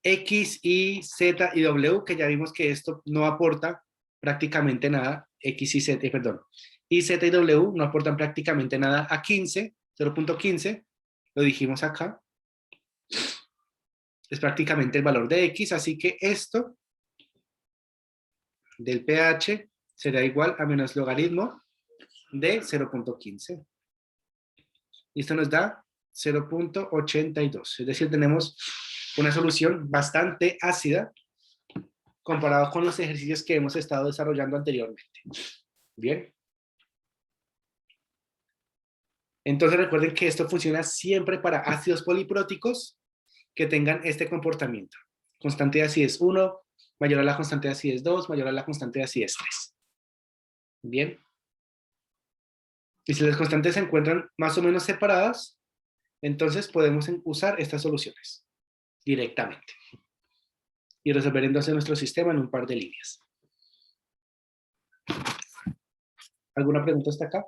X, Y, Z y W, que ya vimos que esto no aporta prácticamente nada, X y Z, perdón, Y, Z y W no aportan prácticamente nada a 15, 0.15, lo dijimos acá, es prácticamente el valor de X, así que esto del pH será igual a menos logaritmo de 0.15. Y esto nos da 0.82, es decir, tenemos una solución bastante ácida comparado con los ejercicios que hemos estado desarrollando anteriormente. Bien. Entonces recuerden que esto funciona siempre para ácidos polipróticos que tengan este comportamiento. Constante de acidez 1, mayor a la constante de acidez 2, mayor a la constante de acidez 3. Bien. Y si las constantes se encuentran más o menos separadas, entonces podemos usar estas soluciones directamente. Y resolver entonces nuestro sistema en un par de líneas. ¿Alguna pregunta hasta acá?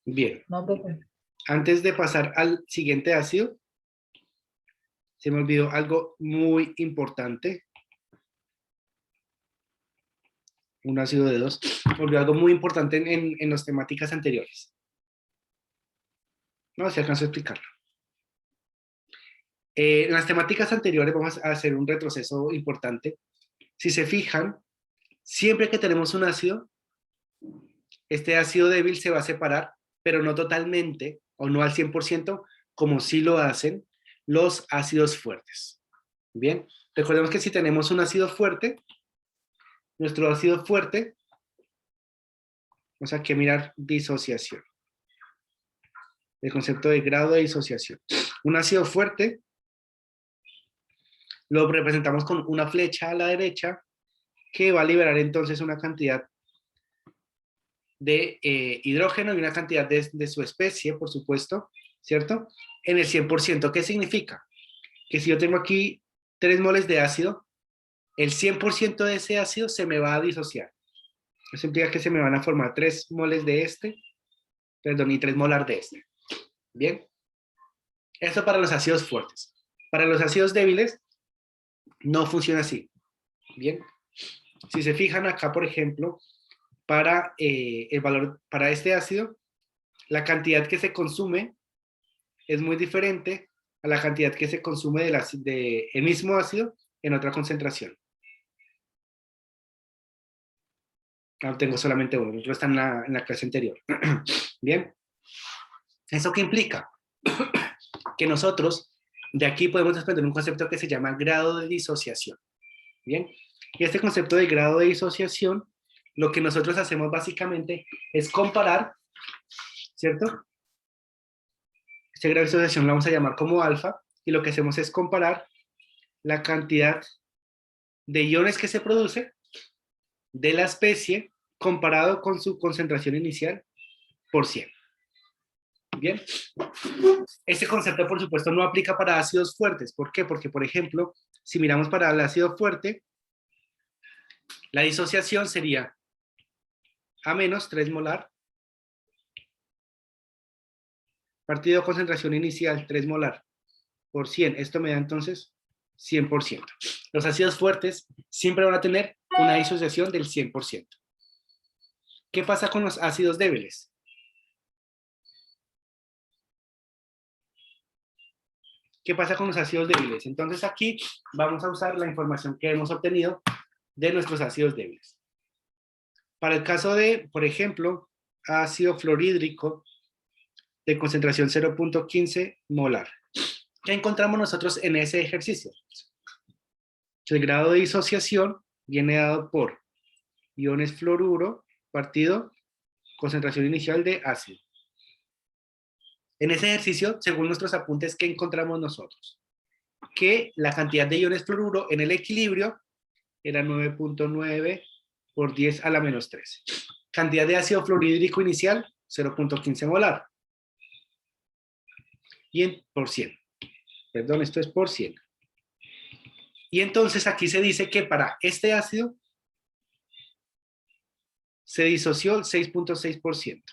Bien, No, profe. antes de pasar al siguiente ácido, se me olvidó algo muy importante. Un ácido de 2. Se me olvidó algo muy importante en las temáticas anteriores. No, si alcanzo a explicarlo. En las temáticas anteriores vamos a hacer un retroceso importante. Si se fijan, siempre que tenemos un ácido, este ácido débil se va a separar, pero no totalmente o no al 100%, como sí lo hacen los ácidos fuertes. Bien, recordemos que si tenemos un ácido fuerte, nuestro ácido fuerte, vamos a que mirar disociación, el concepto de grado de disociación. Un ácido fuerte lo representamos con una flecha a la derecha que va a liberar entonces una cantidad de hidrógeno y una cantidad de su especie, por supuesto, ¿cierto? En el 100%. ¿Qué significa? Que si yo tengo aquí 3 moles de ácido, el 100% de ese ácido se me va a disociar. Eso implica que se me van a formar 3 moles de este, perdón, y 3 molar de este. Bien. Esto para los ácidos fuertes. Para los ácidos débiles, no funciona así. Bien. Si se fijan acá, por ejemplo, para el valor, para este ácido, la cantidad que se consume es muy diferente a la cantidad que se consume el mismo ácido en otra concentración. Ahora tengo solamente uno, el otro está en la clase anterior. Bien. ¿Eso qué implica? Que nosotros de aquí podemos desprender un concepto que se llama grado de disociación. Bien. Y este concepto de grado de disociación, lo que nosotros hacemos básicamente es comparar, ¿cierto? Este grado de disociación lo vamos a llamar como alfa, y lo que hacemos es comparar la cantidad de iones que se produce de la especie comparado con su concentración inicial por 100. Bien. Este concepto, por supuesto, no aplica para ácidos fuertes. ¿Por qué? Porque, por ejemplo, si miramos para el ácido fuerte, la disociación sería A menos 3 molar, partido concentración inicial 3 molar por 100. Esto me da entonces 100%. Los ácidos fuertes siempre van a tener una disociación del 100%. ¿Qué pasa con los ácidos débiles? ¿Qué pasa con los ácidos débiles? Entonces aquí vamos a usar la información que hemos obtenido de nuestros ácidos débiles. Para el caso de, por ejemplo, ácido fluorhídrico de concentración 0.15 molar. ¿Qué encontramos nosotros en ese ejercicio? El grado de disociación viene dado por iones fluoruro partido concentración inicial de ácido. En ese ejercicio, según nuestros apuntes, ¿qué encontramos nosotros? Que la cantidad de iones fluoruro en el equilibrio era 9.9 por 10 a la menos 13. Cantidad de ácido fluorhídrico inicial, 0.15 molar. Y por 100. Perdón, esto es por 100. Y entonces aquí se dice que para este ácido se disoció el 6.6%.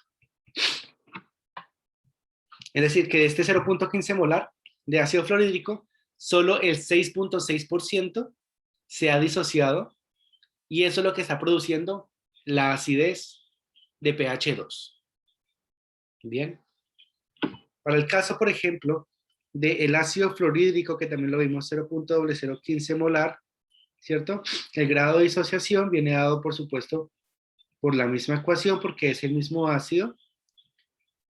Es decir, que de este 0.15 molar de ácido fluorhídrico, solo el 6.6% se ha disociado y eso es lo que está produciendo la acidez de pH 2. Bien. Para el caso, por ejemplo, del ácido fluorhídrico, que también lo vimos, 0.0015 molar, ¿cierto? El grado de disociación viene dado, por supuesto, por la misma ecuación, porque es el mismo ácido.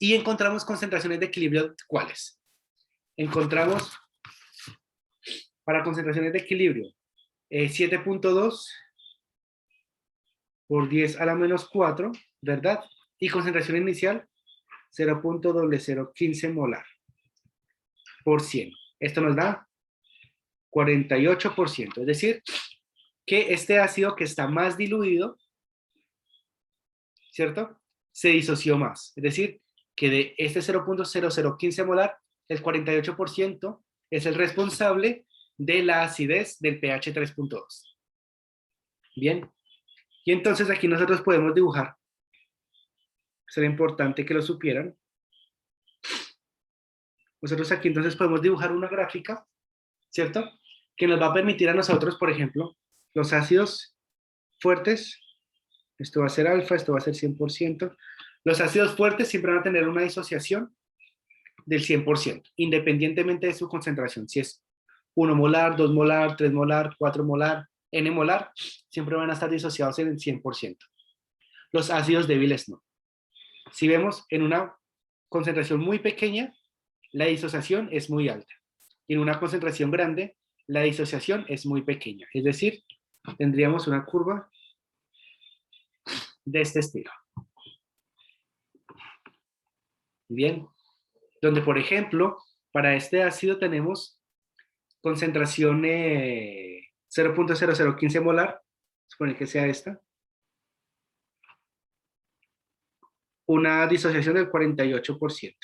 Y encontramos concentraciones de equilibrio, ¿cuáles? Encontramos, para concentraciones de equilibrio, 7.2 por 10 a la menos 4, ¿verdad? Y concentración inicial, 0.0015 molar por 100. Esto nos da 48%. Es decir, que este ácido que está más diluido, ¿cierto? Se disoció más. Es decir, que de este 0.0015 molar, el 48% es el responsable de la acidez del pH 3.2. Bien. Y entonces aquí nosotros podemos dibujar Será importante que lo supieran. Nosotros aquí entonces podemos dibujar una gráfica, ¿cierto? Que nos va a permitir a nosotros, por ejemplo, los ácidos fuertes, esto va a ser alfa, esto va a ser 100%. Los ácidos fuertes siempre van a tener una disociación del 100%, independientemente de su concentración. Si es 1 molar, 2 molar, 3 molar, 4 molar, n molar, siempre van a estar disociados en el 100%. Los ácidos débiles no. Si vemos en una concentración muy pequeña, la disociación es muy alta. Y en una concentración grande, la disociación es muy pequeña. Es decir, tendríamos una curva de este estilo. Bien, donde por ejemplo, para este ácido tenemos concentración 0.0015 molar, supone que sea esta, una disociación del 48%,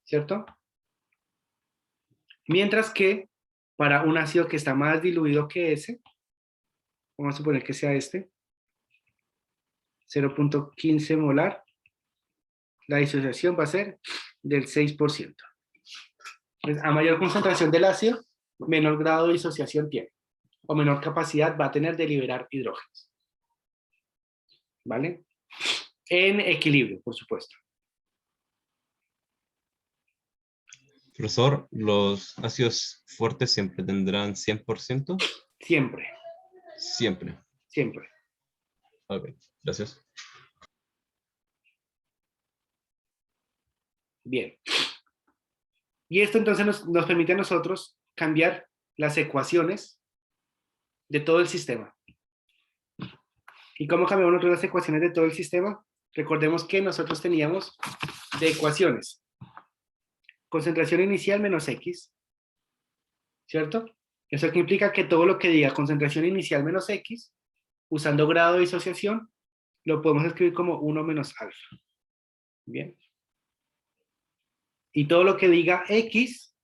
¿cierto? Mientras que para un ácido que está más diluido que ese, vamos a suponer que sea este, 0.15 molar, la disociación va a ser del 6%. Pues a mayor concentración del ácido, menor grado de disociación tiene, o menor capacidad va a tener de liberar hidrógenos. ¿Vale? En equilibrio, por supuesto. Profesor, ¿los ácidos fuertes siempre tendrán 100%? Siempre, Siempre. siempre. Ok, gracias. Bien. Y esto entonces nos permite a nosotros cambiar las ecuaciones de todo el sistema. ¿Y cómo cambiamos nosotros las ecuaciones de todo el sistema? Recordemos que nosotros teníamos de ecuaciones concentración inicial menos X, ¿cierto? Eso que implica que todo lo que diga concentración inicial menos X, usando grado de disociación, lo podemos escribir como 1 menos alfa. Bien. Y todo lo que diga X,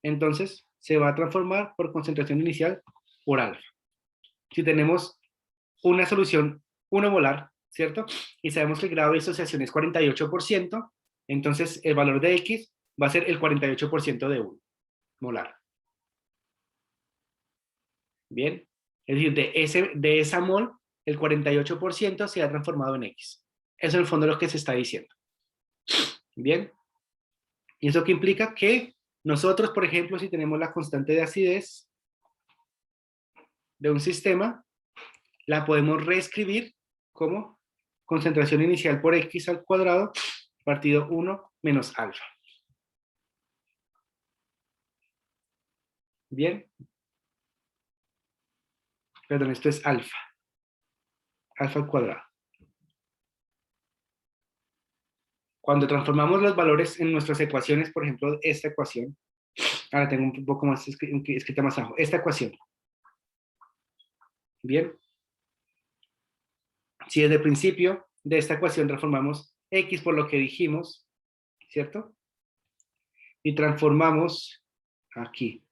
entonces se va a transformar por concentración inicial por alfa. Si tenemos una solución 1 molar, ¿cierto? Y sabemos que el grado de disociación es 48%, entonces el valor de X va a ser el 48% de 1 molar. Bien. Es decir, de esa mol, el 48% se ha transformado en X. Eso en el fondo es lo que se está diciendo. Bien. ¿Y eso qué implica? Que nosotros, por ejemplo, si tenemos la constante de acidez de un sistema, la podemos reescribir como concentración inicial por X al cuadrado partido 1 menos alfa. Bien. Perdón, esto es alfa. Alfa al cuadrado. Cuando transformamos los valores en nuestras ecuaciones, por ejemplo, esta ecuación, ahora tengo un poco más escrita más abajo, esta ecuación. Bien. Si desde el principio de esta ecuación transformamos X por lo que dijimos, ¿cierto? Y transformamos aquí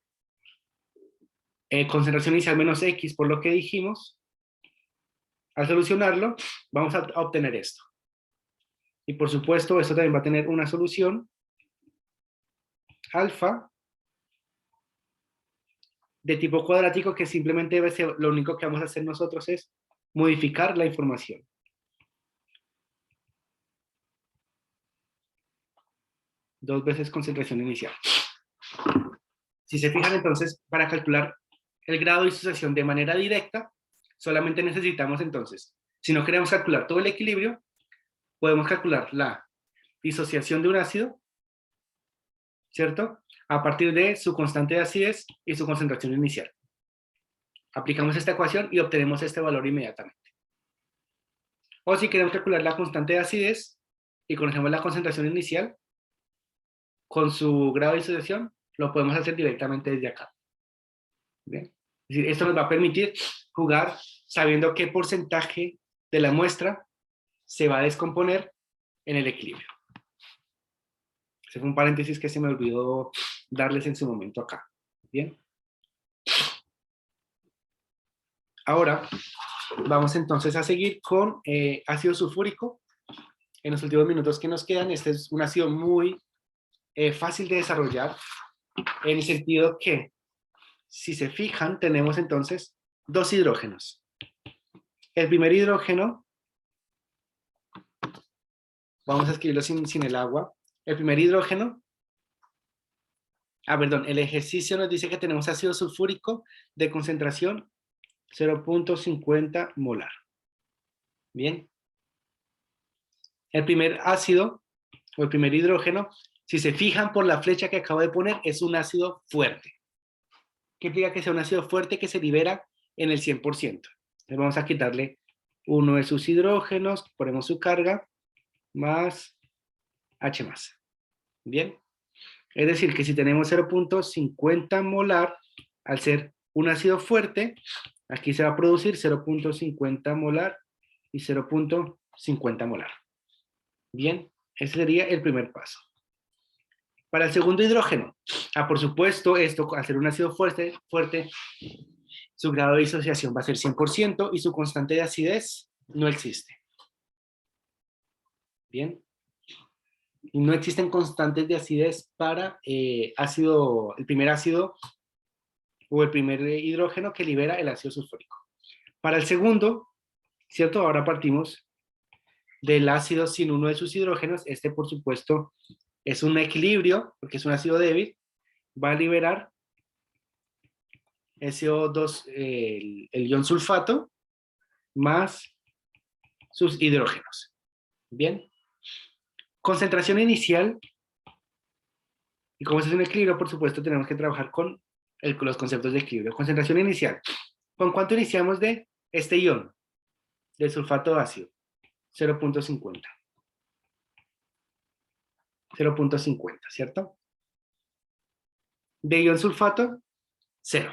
concentración inicial menos X por lo que dijimos, al solucionarlo vamos a obtener esto. Y por supuesto esto también va a tener una solución alfa de tipo cuadrático que simplemente debe ser, lo único que vamos a hacer nosotros es modificar la información. Dos veces concentración inicial. Si se fijan entonces, para calcular el grado de disociación de manera directa, solamente necesitamos entonces, si no queremos calcular todo el equilibrio, podemos calcular la disociación de un ácido, ¿cierto? A partir de su constante de acidez y su concentración inicial. Aplicamos esta ecuación y obtenemos este valor inmediatamente. O si queremos calcular la constante de acidez y conocemos la concentración inicial, con su grado de disociación, lo podemos hacer directamente desde acá. ¿Bien? Es decir, esto nos va a permitir jugar sabiendo qué porcentaje de la muestra se va a descomponer en el equilibrio. Ese fue un paréntesis que se me olvidó darles en su momento acá. Bien. Ahora vamos entonces a seguir con ácido sulfúrico en los últimos minutos que nos quedan. Este es un ácido muy fácil de desarrollar, en el sentido que, si se fijan, tenemos entonces dos hidrógenos. El primer hidrógeno, vamos a escribirlo sin el agua. El primer hidrógeno, perdón, el ejercicio nos dice que tenemos ácido sulfúrico de concentración 0.50 molar. Bien. El primer ácido, o el primer hidrógeno, si se fijan por la flecha que acabo de poner, es un ácido fuerte. ¿Qué implica que sea un ácido fuerte que se libera en el 100%? Entonces vamos a quitarle uno de sus hidrógenos, ponemos su carga, más H+. Bien. Es decir, que si tenemos 0.50 molar, al ser un ácido fuerte, aquí se va a producir 0.50 molar y 0.50 molar. Bien, ese sería el primer paso. Para el segundo hidrógeno, por supuesto, esto al ser un ácido fuerte, su grado de disociación va a ser 100% y su constante de acidez no existe. Bien. Y no existen constantes de acidez para el primer ácido o el primer hidrógeno que libera el ácido sulfúrico. Para el segundo, ¿cierto? Ahora partimos del ácido sin uno de sus hidrógenos. Este, por supuesto, es un equilibrio, porque es un ácido débil. Va a liberar SO2, el ion sulfato, más sus hidrógenos. Bien. Concentración inicial. Y como es un equilibrio, por supuesto, tenemos que trabajar con los conceptos de equilibrio. Concentración inicial. ¿Con cuánto iniciamos de este ion? Del sulfato ácido. 0.50. 0.50, ¿cierto? De ion sulfato, 0.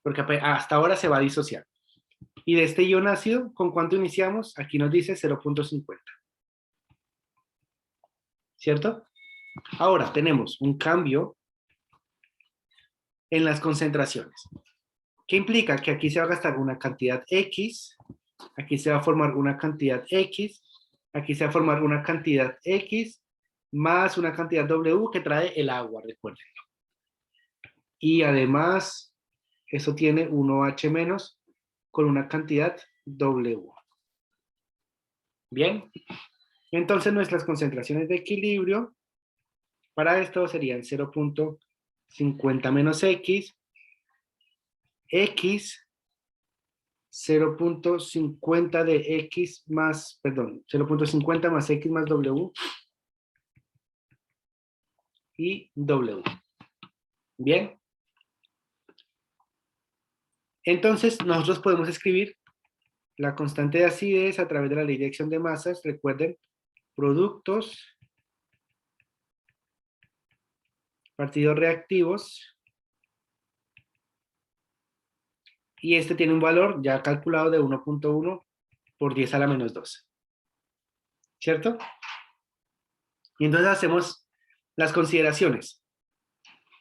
Porque hasta ahora se va a disociar. Y de este ion ácido, ¿con cuánto iniciamos? Aquí nos dice 0.50. ¿Cierto? Ahora tenemos un cambio en las concentraciones. ¿Qué implica? Que aquí se va a gastar una cantidad X, aquí se va a formar una cantidad X, aquí se va a formar una cantidad X, más una cantidad W que trae el agua, recuerden. Y además, eso tiene 1H menos con una cantidad W. Bien. Entonces nuestras concentraciones de equilibrio para esto serían 0.50 menos X, X, 0.50 de X más, perdón, 0.50 más X más W y W. Bien. Entonces, nosotros podemos escribir la constante de acidez a través de la ley de acción de masas. Recuerden, productos partidos reactivos. Y este tiene un valor ya calculado de 1.1 por 10 a la menos 2. ¿Cierto? Y entonces hacemos las consideraciones.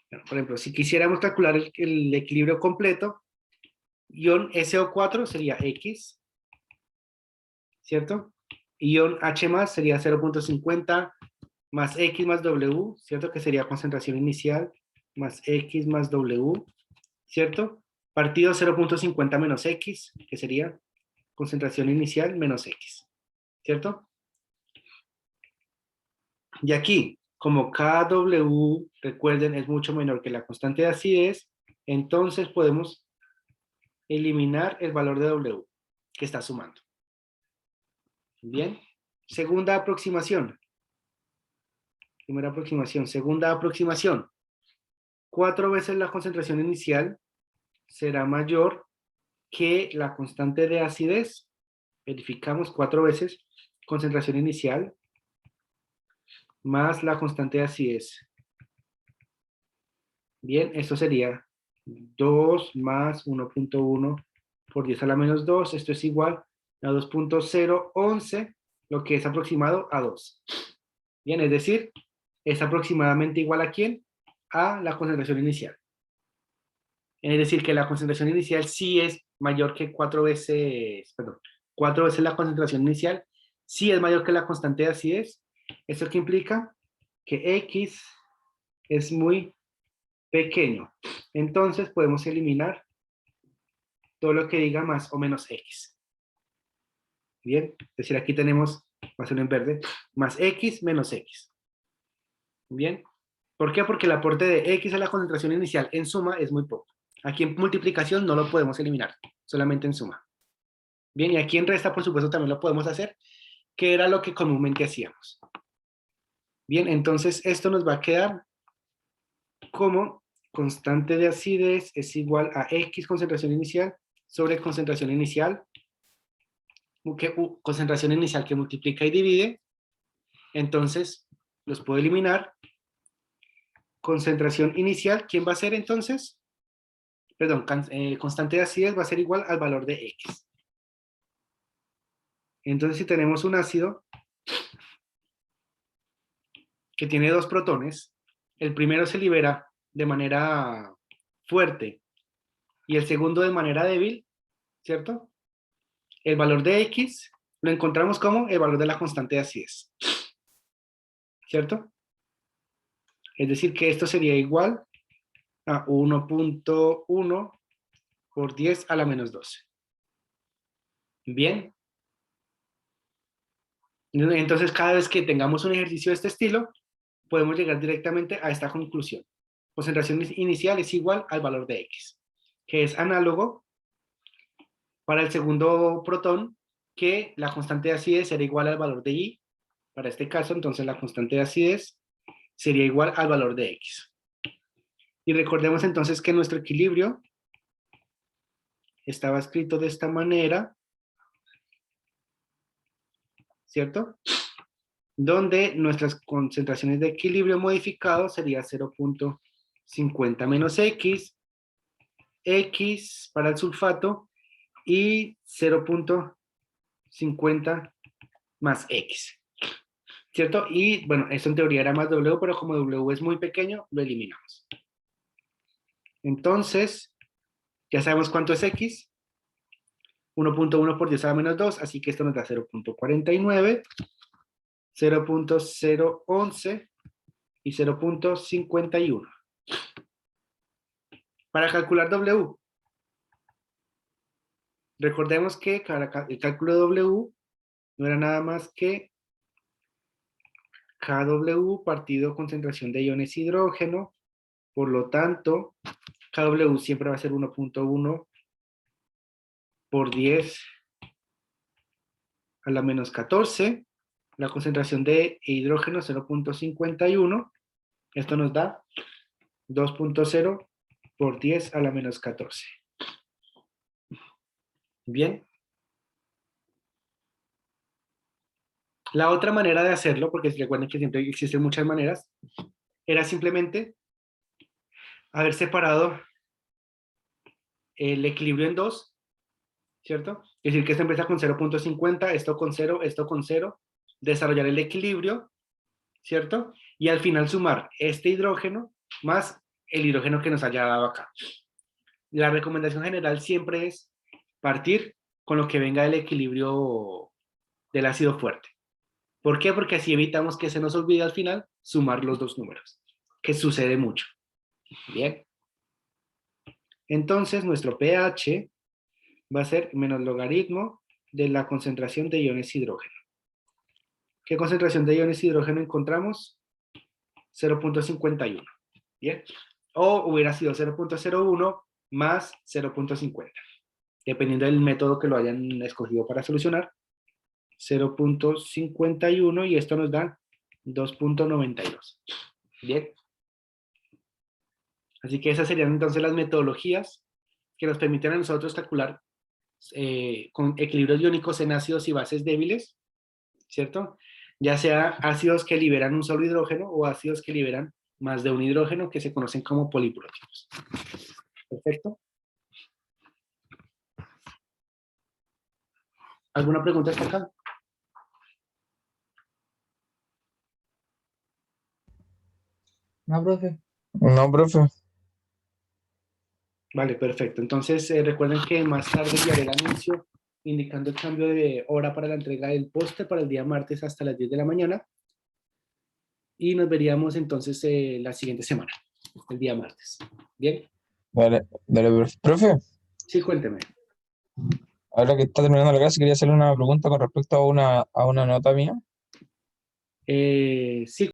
Bueno, por ejemplo, si quisiéramos calcular el equilibrio completo, ion SO4 sería X, ¿cierto? Ion H más sería 0.50 más X más W, ¿cierto? Que sería concentración inicial más X más W, ¿cierto? Partido 0.50 menos X, que sería concentración inicial menos X, ¿cierto? Y aquí, como KW, recuerden, es mucho menor que la constante de acidez, entonces podemos eliminar el valor de W que está sumando. Bien. Segunda aproximación. Primera aproximación. Segunda aproximación. 4 veces la concentración inicial será mayor que la constante de acidez. Verificamos 4 veces concentración inicial más la constante de acidez. Bien, esto sería 2 más 1.1 por 10 a la menos 2. Esto es igual a 2.011, lo que es aproximado a 2. Bien, es decir, es aproximadamente igual a ¿quién? A la concentración inicial. Es decir, que la concentración inicial sí es mayor que 4 veces, perdón, 4 veces la concentración inicial, si es mayor que la constante de acidez. ¿Esto qué implica? Que X es muy pequeño. Entonces podemos eliminar todo lo que diga más o menos X. Bien, es decir, aquí tenemos, va a ser en verde, más X menos X. Bien, ¿por qué? Porque el aporte de X a la concentración inicial en suma es muy poco. Aquí en multiplicación no lo podemos eliminar, solamente en suma. Bien, y aquí en resta, por supuesto, también lo podemos hacer, que era lo que comúnmente hacíamos. Bien, entonces esto nos va a quedar como constante de acidez es igual a X concentración inicial sobre concentración inicial, concentración inicial que multiplica y divide. Entonces, los puedo eliminar. Concentración inicial, ¿quién va a ser entonces? Perdón, constante de acidez va a ser igual al valor de X. Entonces, si tenemos un ácido que tiene 2 protones, el primero se libera de manera fuerte y el segundo de manera débil, ¿cierto? El valor de X lo encontramos como el valor de la constante de acidez, ¿cierto? Es decir, que esto sería igual a 1.1 por 10 a la menos 12. Bien. Entonces, cada vez que tengamos un ejercicio de este estilo, podemos llegar directamente a esta conclusión. Concentración inicial es igual al valor de X, que es análogo para el segundo protón, que la constante de acidez será igual al valor de Y. Para este caso, entonces, la constante de acidez sería igual al valor de X. Y recordemos entonces que nuestro equilibrio estaba escrito de esta manera, ¿cierto? Donde nuestras concentraciones de equilibrio modificado sería 0.50 menos X, X para el sulfato y 0.50 más X, ¿cierto? Y bueno, esto en teoría era más W, pero como W es muy pequeño, lo eliminamos. Entonces, ya sabemos cuánto es X, 1.1 por 10 a la menos 2, así que esto nos da 0.49, 0.011 y 0.51. Para calcular W, recordemos que el cálculo de W no era nada más que KW partido concentración de iones hidrógeno, por lo tanto, KW siempre va a ser 1.1 por 10 a la menos 14, la concentración de hidrógeno 0.51, esto nos da 2.0 por 10 a la menos 14. Bien. La otra manera de hacerlo, porque recuerden que siempre existen muchas maneras, era simplemente haber separado el equilibrio en dos, ¿cierto? Es decir, que esto empieza con 0.50, esto con 0, esto con 0, desarrollar el equilibrio, ¿cierto? Y al final sumar este hidrógeno más el hidrógeno que nos haya dado acá. La recomendación general siempre es partir con lo que venga del equilibrio del ácido fuerte. ¿Por qué? Porque así evitamos que se nos olvide al final sumar los dos números, que sucede mucho. Bien. Entonces, nuestro pH va a ser menos logaritmo de la concentración de iones hidrógeno. ¿Qué concentración de iones hidrógeno encontramos? 0.51. Bien. O hubiera sido 0.01 más 0.50. Dependiendo del método que lo hayan escogido para solucionar. 0.51 y esto nos da 2.92. Bien. Así que esas serían entonces las metodologías que nos permiten a nosotros calcular con equilibrios iónicos en ácidos y bases débiles, ¿cierto? Ya sea ácidos que liberan un solo hidrógeno o ácidos que liberan más de un hidrógeno, que se conocen como polipróticos. Perfecto. ¿Alguna pregunta hasta acá? No, profe. No, profe. Vale, perfecto. Entonces recuerden que más tarde enviaré el anuncio indicando el cambio de hora para la entrega del póster para el día martes hasta las 10 de la mañana. Y nos veríamos entonces la siguiente semana, el día martes. ¿Bien? Dale, profe, Sí, cuénteme. ahora que está terminando la clase, quería hacerle una pregunta con respecto a una nota mía. Sí,